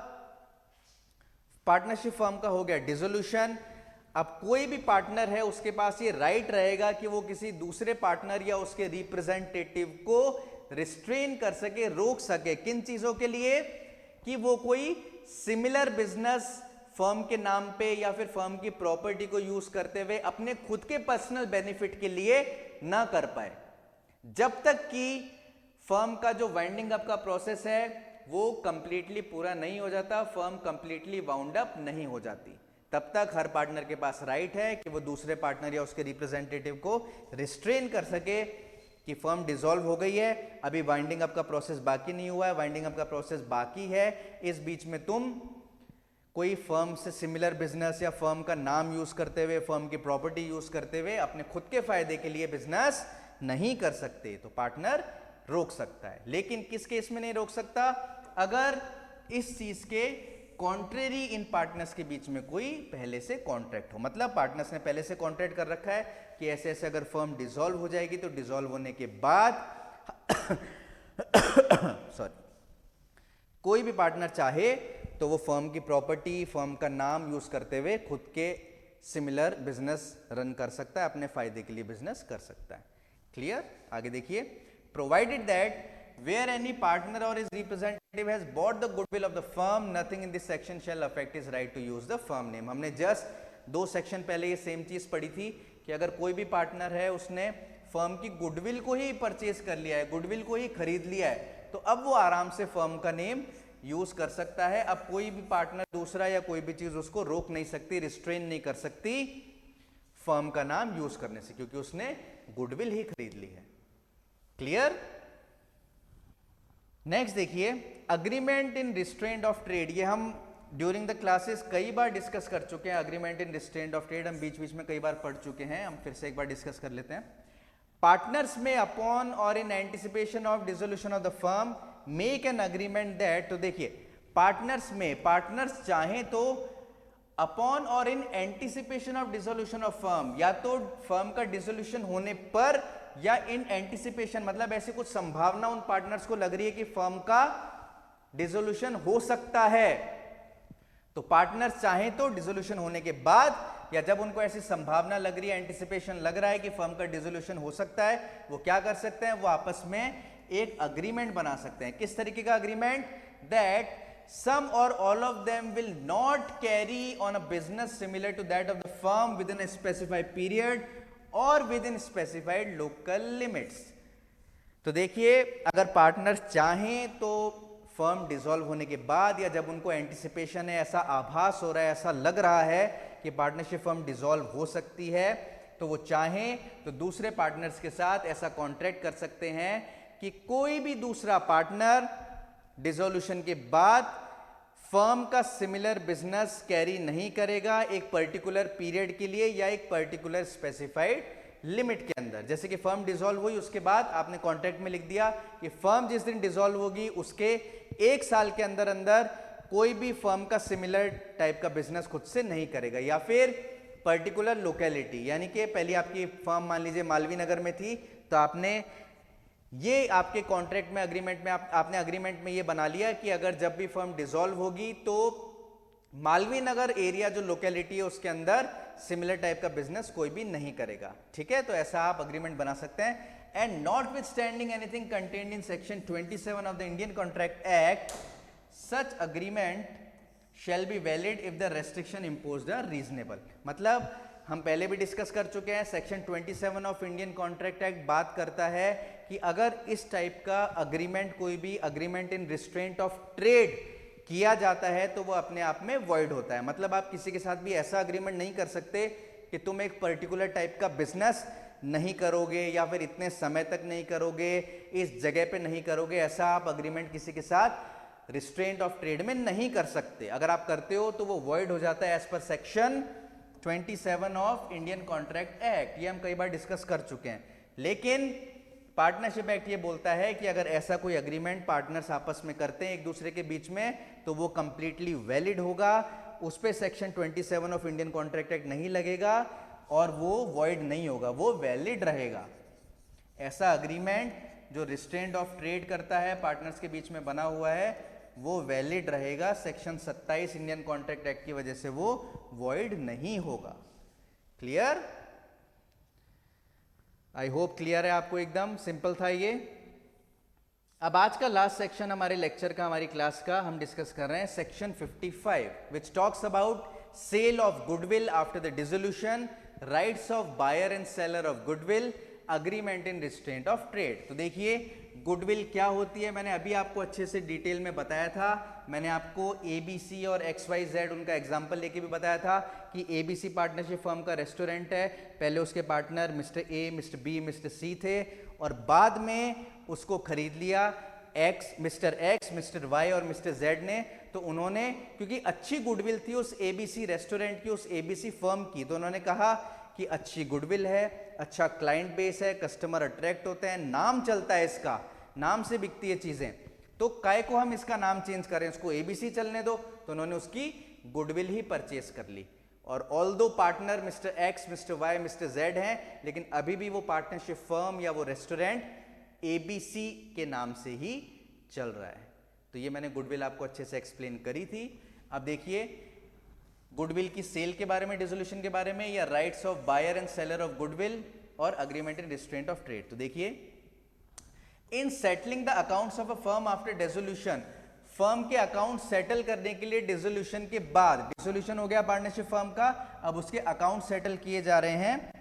partnership firm का हो गया dissolution, अब कोई भी partner है उसके पास ये राइट रहेगा कि वो किसी दूसरे पार्टनर या उसके रिप्रेजेंटेटिव को रिस्ट्रेन कर सके, रोक सके, किन चीजों के लिए? कि वो कोई सिमिलर बिजनेस फर्म के नाम पे या फिर फर्म की प्रॉपर्टी को यूज करते हुए अपने खुद के पर्सनल बेनिफिट के लिए ना कर पाए। जब तक कि फर्म का जो वाइंडिंग अप का प्रोसेस है वो कंप्लीटली पूरा नहीं हो जाता, फर्म कंप्लीटली वाउंड अप नहीं हो जाती, तब तक हर पार्टनर के पास राइट है कि वो दूसरे पार्टनर या उसके रिप्रेजेंटेटिव को रिस्ट्रेन कर सके कि फर्म डिसॉल्व हो गई है, अभी वाइंडिंग अप का प्रोसेस बाकी नहीं हुआ है, वाइंडिंग अप का प्रोसेस बाकी है, इस बीच में तुम कोई फर्म से सिमिलर बिजनेस या फर्म का नाम यूज करते हुए, फर्म की प्रॉपर्टी यूज करते हुए अपने खुद के फायदे के लिए बिजनेस नहीं कर सकते, तो पार्टनर रोक सकता है। लेकिन किस केस में नहीं रोक सकता? अगर इस चीज के कॉन्ट्रेरी इन पार्टनर्स के बीच में कोई पहले से कॉन्ट्रैक्ट हो, मतलब पार्टनर्स ने पहले से कॉन्ट्रैक्ट कर रखा है कि ऐसे ऐसे अगर फर्म डिसॉल्व हो जाएगी तो डिसॉल्व होने के बाद सॉरी, कोई भी पार्टनर चाहे तो वो फर्म की प्रॉपर्टी, फर्म का नाम यूज करते हुए खुद के सिमिलर बिजनेस रन कर सकता है, अपने फायदे के लिए बिजनेस कर सकता है। क्लियर? आगे देखिए, provided that where any partner or his representative has bought the goodwill of the firm, nothing in this section shall affect his right to use the firm name। हमने जस्ट 2 सेक्शन पहले ये same चीज पढ़ी थी कि अगर कोई भी पार्टनर है उसने फर्म की गुडविल को ही परचेज कर लिया है, गुडविल को ही खरीद लिया है, तो अब वो आराम से फर्म का नेम यूज कर सकता है। अब कोई भी पार्टनर दूसरा या कोई भी चीज उसको रोक नहीं सकती, रिस्ट्रेन नहीं कर सकती फर्म का नाम यूज करने से, क्योंकि उसने गुडविल ही खरीद ली है। क्लियर? नेक्स्ट देखिए, agreement in restraint of trade. ये हम ड्यूरिंग द क्लासेस कई बार डिस्कस कर चुके हैं। Agreement in restraint of trade हम बीच बीच में कई बार पढ़ चुके हैं, हम फिर से एक बार डिस्कस कर लेते हैं। पार्टनर्स में अपॉन और in anticipation of dissolution of the firm make an agreement that. तो देखिए, पार्टनर्स में, पार्टनर्स चाहें तो अपॉन और in anticipation of dissolution of firm, या तो फर्म का डिसोल्यूशन होने पर या इन एंटिसिपेशन, मतलब ऐसी कुछ संभावना उन पार्टनर्स को लग रही है कि फर्म का डिसोल्यूशन हो सकता है, तो पार्टनर्स चाहें तो डिसोल्यूशन होने के बाद या जब उनको ऐसी संभावना लग रही है, एंटिसिपेशन लग रहा है कि फर्म का डिसोल्यूशन हो सकता है, वो क्या कर सकते हैं? वो आपस में एक अग्रीमेंट बना सकते हैं। किस तरीके का agreement? That some or all of them will not carry on a business similar to that of the firm within a specified period or within specified local limits। तो देखिए, अगर पार्टनर्स चाहें तो फर्म डिसॉल्व होने के बाद या जब उनको एंटिसिपेशन है, ऐसा आभास हो रहा है, ऐसा लग रहा है कि पार्टनरशिप फर्म डिसॉल्व हो सकती है, तो वो चाहें तो दूसरे पार्टनर्स के साथ ऐसा कॉन्ट्रैक्ट कर सकते हैं कि कोई भी दूसरा पार्टनर डिसोल्यूशन के बाद फर्म का सिमिलर बिजनेस कैरी नहीं करेगा एक पर्टिकुलर पीरियड के लिए या एक पर्टिकुलर स्पेसिफाइड लिमिट के अंदर। जैसे कि फर्म डिसॉल्व हुई, उसके बाद आपने कॉन्ट्रैक्ट में लिख दिया कि फर्म जिस दिन डिसॉल्व होगी उसके 1 साल के अंदर अंदर कोई भी फर्म का सिमिलर टाइप का बिजनेस खुद से नहीं करेगा, या फिर पर्टिकुलर लोकेलिटी, यानी कि पहले आपकी फर्म मान लीजिए मालवी नगर में थी, तो आपने ये आपके कॉन्ट्रैक्ट में अग्रीमेंट में आपने अग्रीमेंट में ये बना लिया कि अगर जब भी फर्म डिसॉल्व होगी तो मालवी नगर एरिया जो लोकेलिटी है उसके अंदर सिमिलर टाइप का बिजनेस कोई भी नहीं करेगा। ठीक है, तो ऐसा आप अग्रीमेंट बना सकते हैं। And notwithstanding anything contained in section 27 of the Indian contract act, such agreement shall be valid if the restriction imposed are reasonable. मतलब हम पहले भी डिस्कस कर चुके हैं, section 27 of Indian contract act बात करता है कि अगर इस टाइप का अग्रीमेंट, कोई भी agreement in restraint of trade किया जाता है तो वो अपने आप में वॉइड होता है। मतलब आप किसी के साथ भी ऐसा अग्रीमेंट नहीं कर सकते कि तुम एक पर्टिकुलर टाइप का बिजनेस नहीं करोगे या फिर इतने समय तक नहीं करोगे, इस जगह पे नहीं करोगे, ऐसा आप अग्रीमेंट किसी के साथ रिस्ट्रेंट ऑफ ट्रेड में नहीं कर सकते। अगर आप करते हो तो वो वॉइड हो जाता है as per section 27 of Indian contract act. ये हम कई बार डिस्कस कर चुके हैं। लेकिन पार्टनरशिप एक्ट ये बोलता है कि अगर ऐसा कोई अग्रीमेंट पार्टनर्स आपस में करते हैं एक दूसरे के बीच में तो वो कंप्लीटली वैलिड होगा, उस पे section 27 of Indian contract act नहीं लगेगा और वो वॉइड नहीं होगा, वो वैलिड रहेगा। ऐसा अग्रीमेंट जो रिस्ट्रेंट ऑफ ट्रेड करता है पार्टनर्स के बीच में बना हुआ है वो वैलिड रहेगा। सेक्शन 27 इंडियन कॉन्ट्रैक्ट एक्ट की वजह से वो वॉइड नहीं होगा। क्लियर? आई होप क्लियर है आपको, एकदम सिंपल था ये। अब आज का लास्ट सेक्शन हमारे लेक्चर का, हमारी क्लास का, हम डिस्कस कर रहे हैं section 55 which talks about sale of goodwill after the dissolution, rights of buyer and seller of goodwill, agreement in restraint of trade. तो देखिए गुडविल क्या होती है, मैंने अभी आपको अच्छे से डिटेल में बताया था। मैंने आपको ABC और XYZ उनका एग्जाम्पल लेके भी बताया था कि ABC पार्टनरशिप फर्म का रेस्टोरेंट है, पहले उसके partner mister A, mister B, mister C थे और बाद में उसको खरीद लिया मिस्टर X, मिस्टर Y और मिस्टर Z ने। तो उन्होंने, क्योंकि अच्छी गुडविल थी उस ABC रेस्टोरेंट की, उस ABC फर्म की, तो उन्होंने कहा कि अच्छी गुडविल है, अच्छा क्लाइंट बेस है, कस्टमर अट्रैक्ट होते हैं, नाम चलता है, इसका नाम से बिकती है चीजें, तो काय को हम इसका नाम चेंज करें, उसको ABC चलने दो। तो उन्होंने उसकी गुडविल ही परचेस कर ली। और ऑल दो partner mister X, mister Y, mister Z हैं, लेकिन अभी भी वो पार्टनरशिप फर्म या वो रेस्टोरेंट ABC के नाम से ही चल रहा है। तो ये मैंने गुडविल आपको अच्छे से एक्सप्लेन करी थी। अब देखिए गुडविल की सेल के बारे में, डिसोल्यूशन के बारे में, या rights of buyer and seller of goodwill or agreement in restraint of trade. तो देखिए in settling the accounts of a firm after dissolution, firm के अकाउंट सेटल करने के लिए डिसोल्यूशन के बाद, डिसोल्यूशन हो गया पार्टनरशिप फर्म का, अब उसके अकाउंट सेटल किए जा रहे हैं।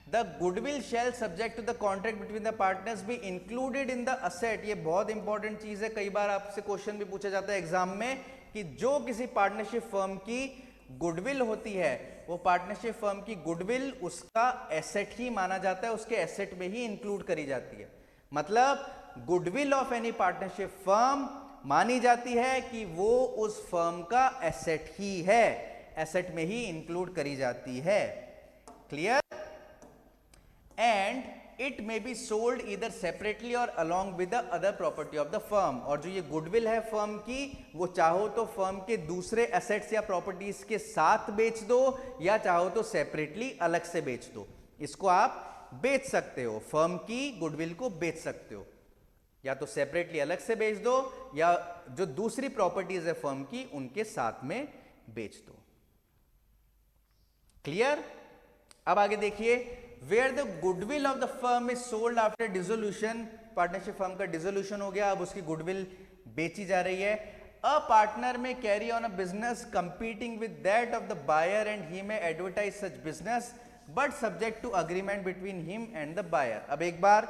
The goodwill shall subject to the contract between the partners be included in the asset. ये बहुत इंपॉर्टेंट चीज है, कई बार आपसे क्वेश्चन भी पूछा जाता है एग्जाम में कि जो किसी पार्टनरशिप फर्म की गुडविल होती है वो पार्टनरशिप फर्म की गुडविल उसका एसेट ही माना जाता है, उसके एसेट में ही इंक्लूड करी जाती है। मतलब goodwill of any partnership firm मानी जाती है कि वो उस फर्म का एसेट ही है, एसेट में ही इंक्लूड करी जाती है। Clear? And it may be sold either separately or along with the other property of the firm. और जो ये गुडविल है फर्म की, वो चाहो तो फर्म के दूसरे एसेट्स या प्रॉपर्टीज के साथ बेच दो या चाहो तो सेपरेटली अलग से बेच दो। इसको आप बेच सकते हो, फर्म की गुडविल को बेच सकते हो, या तो सेपरेटली अलग से बेच दो या जो दूसरी प्रॉपर्टीज है फर्म की उनके साथ में बेच दो। क्लियर? अब आगे देखिए, where the goodwill of the firm is sold after dissolution, partnership firm का डिसोल्यूशन हो गया, अब उसकी गुडविल बेची जा रही है। A partner may carry on a business competing with that of the buyer and he may advertise such business but subject to agreement between him and the buyer. अब एक बार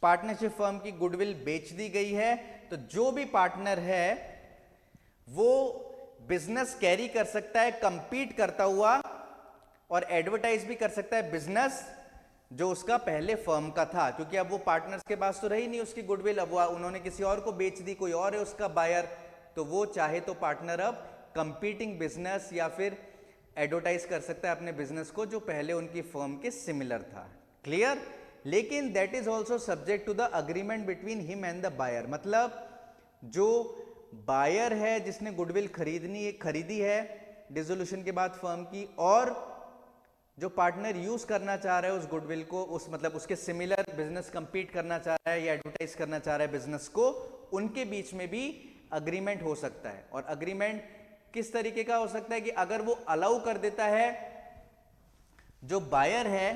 पार्टनरशिप फर्म की goodwill बेच दी गई है तो जो भी पार्टनर है वो बिजनेस कैरी कर सकता है कंपीट करता हुआ और एडवर्टाइज भी कर सकता है बिजनेस जो उसका पहले फर्म का था, क्योंकि अब वो पार्टनर्स के पास तो रही नहीं उसकी गुडविल, अब वो उन्होंने किसी और को बेच दी, कोई और है उसका बायर, तो वो चाहे तो पार्टनर अब कंपीटिंग बिजनेस या फिर एडवर्टाइज कर सकता है अपने बिजनेस को जो पहले उनकी फर्म के सिमिलर था। क्लियर? लेकिन that is also subject to the agreement between him and the buyer, मतलब जो बायर है जिसने गुडविल खरीदी है डिसोल्यूशन के बाद फर्म की, और जो पार्टनर यूज करना चाह रहा है उस गुडविल को, उस मतलब उसके सिमिलर बिजनेस कंपीट करना चाह रहा है या एडवर्टाइज करना चाह रहा है बिजनेस को, उनके बीच में भी अग्रीमेंट हो सकता है। और अग्रीमेंट किस तरीके का हो सकता है कि अगर वो अलाउ कर देता है, जो बायर है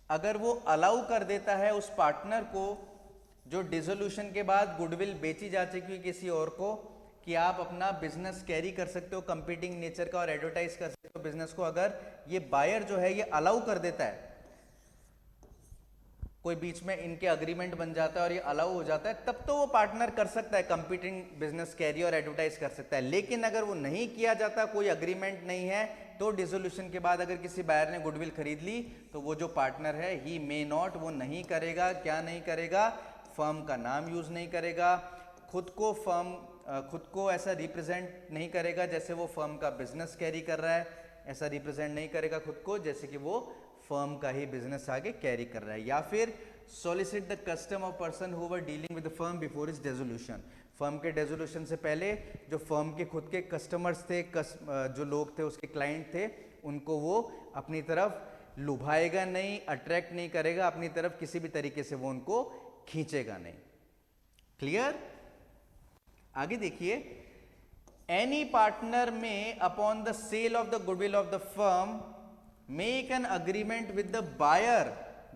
अगर वो अलाउ कर देता है उस पार्टनर को जो डिसोल्यूशन के बाद गुडविल बेची जा चुकी है किसी और को, कि आप अपना बिजनेस कैरी कर सकते हो कंपीटिंग नेचर का और एडवर्टाइज कर सकते हो बिजनेस को, अगर ये बायर जो है ये अलाउ कर देता है, कोई बीच में इनके अग्रीमेंट बन जाता है और ये अलाउ हो जाता है, तब तो वो पार्टनर कर सकता है कंपीटिंग बिजनेस कैरी और एडवर्टाइज कर सकता है। लेकिन अगर वो नहीं किया जाता, कोई अग्रीमेंट नहीं है, तो डिसोल्यूशन के बाद अगर किसी बायर ने गुडविल खरीद ली तो वो जो पार्टनर है ही मे नॉट, वो नहीं करेगा, क्या नहीं करेगा, फर्म का नाम यूज नहीं करेगा, खुद को ऐसा रिप्रेजेंट नहीं करेगा जैसे वो फर्म का बिजनेस कैरी कर रहा है, ऐसा रिप्रेजेंट नहीं करेगा खुद को जैसे कि वो फर्म का ही बिजनेस आगे कैरी कर रहा है। या फिर solicit the custom of person who were dealing with the firm before is dissolution, firm के डिसोल्यूशन से पहले जो फर्म के खुद के कस्टमर्स थे, जो लोग थे उसके क्लाइंट थे, उनको वो अपनी तरफ लुभाएगा नहीं, अट्रैक्ट नहीं करेगा अपनी तरफ, किसी भी तरीके से वो उनको खींचेगा नहीं। क्लियर? आगे देखिए, एनी पार्टनर में upon the sale of the goodwill of the firm make an agreement with the buyer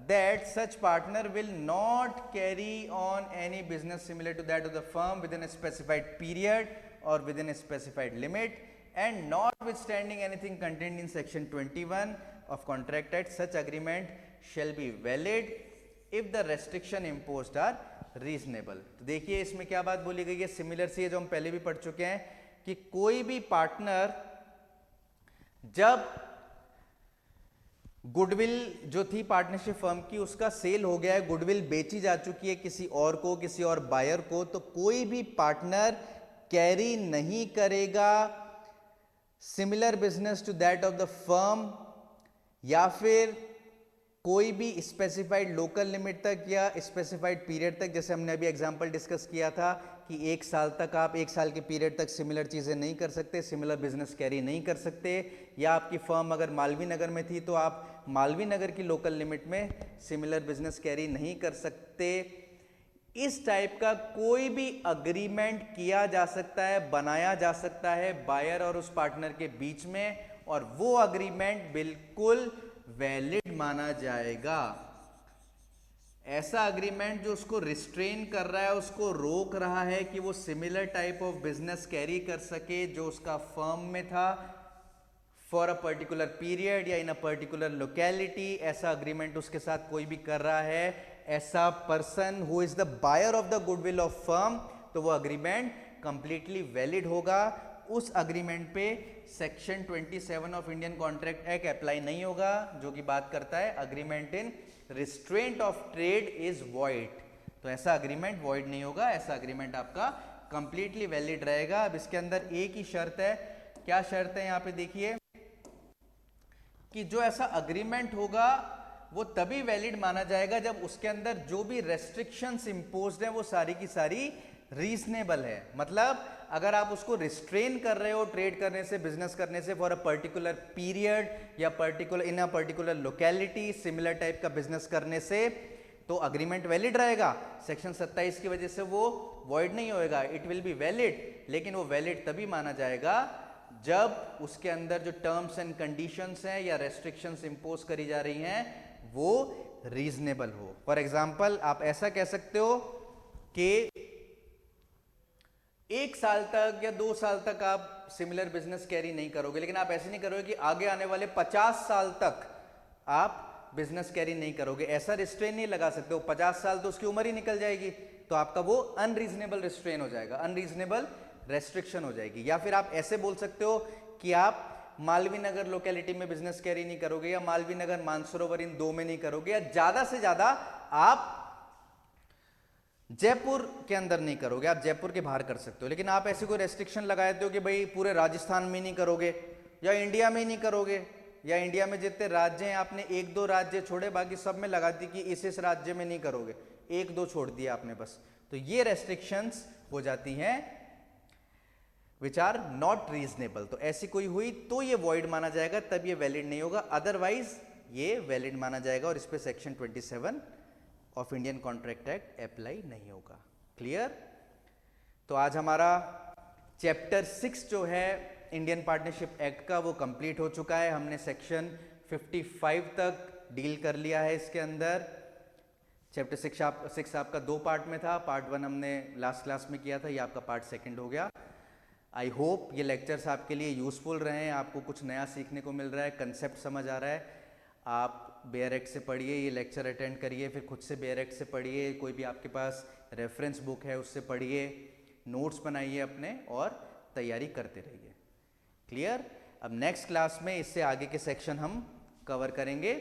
that such partner will not carry on any business similar to that of the firm within a specified period or within a specified limit, and notwithstanding anything contained in section 21 of contract act, such agreement shall be valid if the restriction imposed are reasonable। तो देखिए इसमें क्या बात बोली गई है, similar सी है जो हम पहले भी पढ़ चुके हैं, कि कोई भी पार्टनर जब गुडविल जो थी पार्टनरशिप फर्म की उसका सेल हो गया है, गुडविल बेची जा चुकी है किसी और को, किसी और बायर को, तो कोई भी पार्टनर कैरी नहीं करेगा similar business to that of the firm, या फिर कोई भी स्पेसिफाइड लोकल लिमिट तक या स्पेसिफाइड पीरियड तक, जैसे हमने अभी एग्जांपल डिस्कस किया था कि 1 साल तक, आप 1 साल के पीरियड तक सिमिलर चीज़ें नहीं कर सकते, सिमिलर बिजनेस कैरी नहीं कर सकते, या आपकी फर्म अगर मालवीय नगर में थी तो आप मालवीय नगर की लोकल लिमिट में सिमिलर बिजनेस कैरी नहीं कर सकते। इस टाइप का कोई भी अग्रीमेंट किया जा सकता है, बनाया जा सकता है बायर और उस पार्टनर के बीच में, और वो अग्रीमेंट बिल्कुल वैलिड माना जाएगा। ऐसा अग्रीमेंट जो उसको रिस्ट्रेन कर रहा है, उसको रोक रहा है कि वो similar type of business carry कर सके जो उसका फर्म में था फॉर अ पर्टिकुलर पीरियड या इन अ पर्टिकुलर लोकेलिटी, ऐसा अग्रीमेंट उसके साथ कोई भी कर रहा है, ऐसा person who is the buyer of the goodwill of firm, तो वो अग्रीमेंट कंप्लीटली वैलिड होगा। उस अग्रीमेंट पे section 27 of Indian contract act apply नहीं होगा, जो कि बात करता है agreement in restraint of trade is void. तो ऐसा अग्रीमेंट वॉइड नहीं होगा, ऐसा अग्रीमेंट आपका कंप्लीटली वैलिड रहेगा। अब इसके अंदर एक ही शर्त है, क्या शर्त है यहां पे देखिए, कि जो ऐसा अग्रीमेंट होगा वो तभी वैलिड माना जाएगा जब उसके अंदर जो भी रेस्ट्रिक्शंस इंपोज्ड है वो सारी की सारी रीजनेबल है। मतलब अगर आप उसको रिस्ट्रेन कर रहे हो ट्रेड करने से, बिजनेस करने से फॉर अ पर्टिकुलर पीरियड या particular in a particular locality similar type का बिजनेस करने से, तो अग्रीमेंट वैलिड रहेगा। सेक्शन 27 की वजह से वो वॉइड नहीं होएगा, इट विल बी वैलिड, लेकिन वो वैलिड तभी माना जाएगा जब उसके अंदर जो टर्म्स एंड कंडीशंस हैं या रेस्ट्रिक्शंस इंपोज करी जा रही हैं वो रीजनेबल हो। फॉर एग्जाम्पल आप ऐसा कह सकते हो कि 1 साल तक या 2 साल तक आप सिमिलर बिजनेस कैरी नहीं करोगे, लेकिन आप ऐसे नहीं करोगे कि आगे आने वाले 50 साल तक आप बिजनेस कैरी नहीं करोगे, ऐसा रिस्ट्रेन नहीं लगा सकते हो। 50 साल तो उसकी उम्र ही निकल जाएगी, तो आपका वो अनरीजनेबल रिस्ट्रेन हो जाएगा, अनरीजनेबल रेस्ट्रिक्शन हो जाएगी। या फिर आप ऐसे बोल सकते हो कि आप मालवीय नगर लोकेलिटी में बिजनेस कैरी नहीं करोगे, या मालवीय नगर मानसरोवर इन दो में नहीं करोगे, या ज्यादा से ज्यादा आप जयपुर के अंदर नहीं करोगे, आप जयपुर के बाहर कर सकते हो। लेकिन आप ऐसे कोई रेस्ट्रिक्शन लगाते हो कि भाई पूरे राजस्थान में नहीं करोगे, या इंडिया में नहीं करोगे, या इंडिया में जितने राज्य हैं आपने एक दो राज्य छोड़े, बाकी सब में लगा दी कि इस राज्य में नहीं करोगे, एक दो छोड़ दिया आपने बस, तो ये रेस्ट्रिक्शंस हो जाती हैं विच आर नॉट रीजनेबल। तो ऐसी कोई हुई तो ये वॉइड माना जाएगा, तब ये वैलिड नहीं होगा, अदरवाइज ये वैलिड माना जाएगा और इस पे section 27 of Indian contract act apply नहीं होगा। क्लियर? तो आज हमारा चैप्टर 6 जो है इंडियन पार्टनरशिप एक्ट का वो कंप्लीट हो चुका है। हमने सेक्शन 55 तक डील कर लिया है इसके अंदर। चैप्टर 6 आपका दो पार्ट में था, पार्ट 1 हमने लास्ट क्लास में किया था, ये आपका पार्ट 2 हो गया। आई होप ये लेक्चर्स आपके लिए यूजफुल रहे हैं, आपको कुछ नया सीखने को मिल रहा है, कंसेप्ट समझ आ रहा है। आप बेयर एक्ट से पढ़िए, ये लेक्चर अटेंड करिए, फिर खुद से बेयर एक्ट से पढ़िए, कोई भी आपके पास रेफरेंस बुक है उससे पढ़िए, नोट्स बनाइए अपने और तैयारी करते रहिए। क्लियर? अब नेक्स्ट क्लास में इससे आगे के सेक्शन हम कवर करेंगे,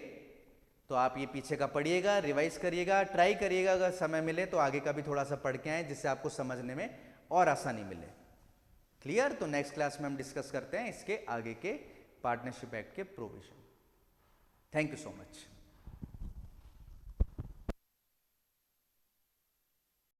तो आप ये पीछे का पढ़िएगा, रिवाइज करिएगा, ट्राई करिएगा, अगर समय मिले तो आगे का भी थोड़ा सा पढ़ के आए जिससे आपको समझने में और आसानी मिले। क्लियर? तो नेक्स्ट क्लास में हम डिस्कस करते हैं इसके आगे के पार्टनरशिप एक्ट के provision. Thank you so much.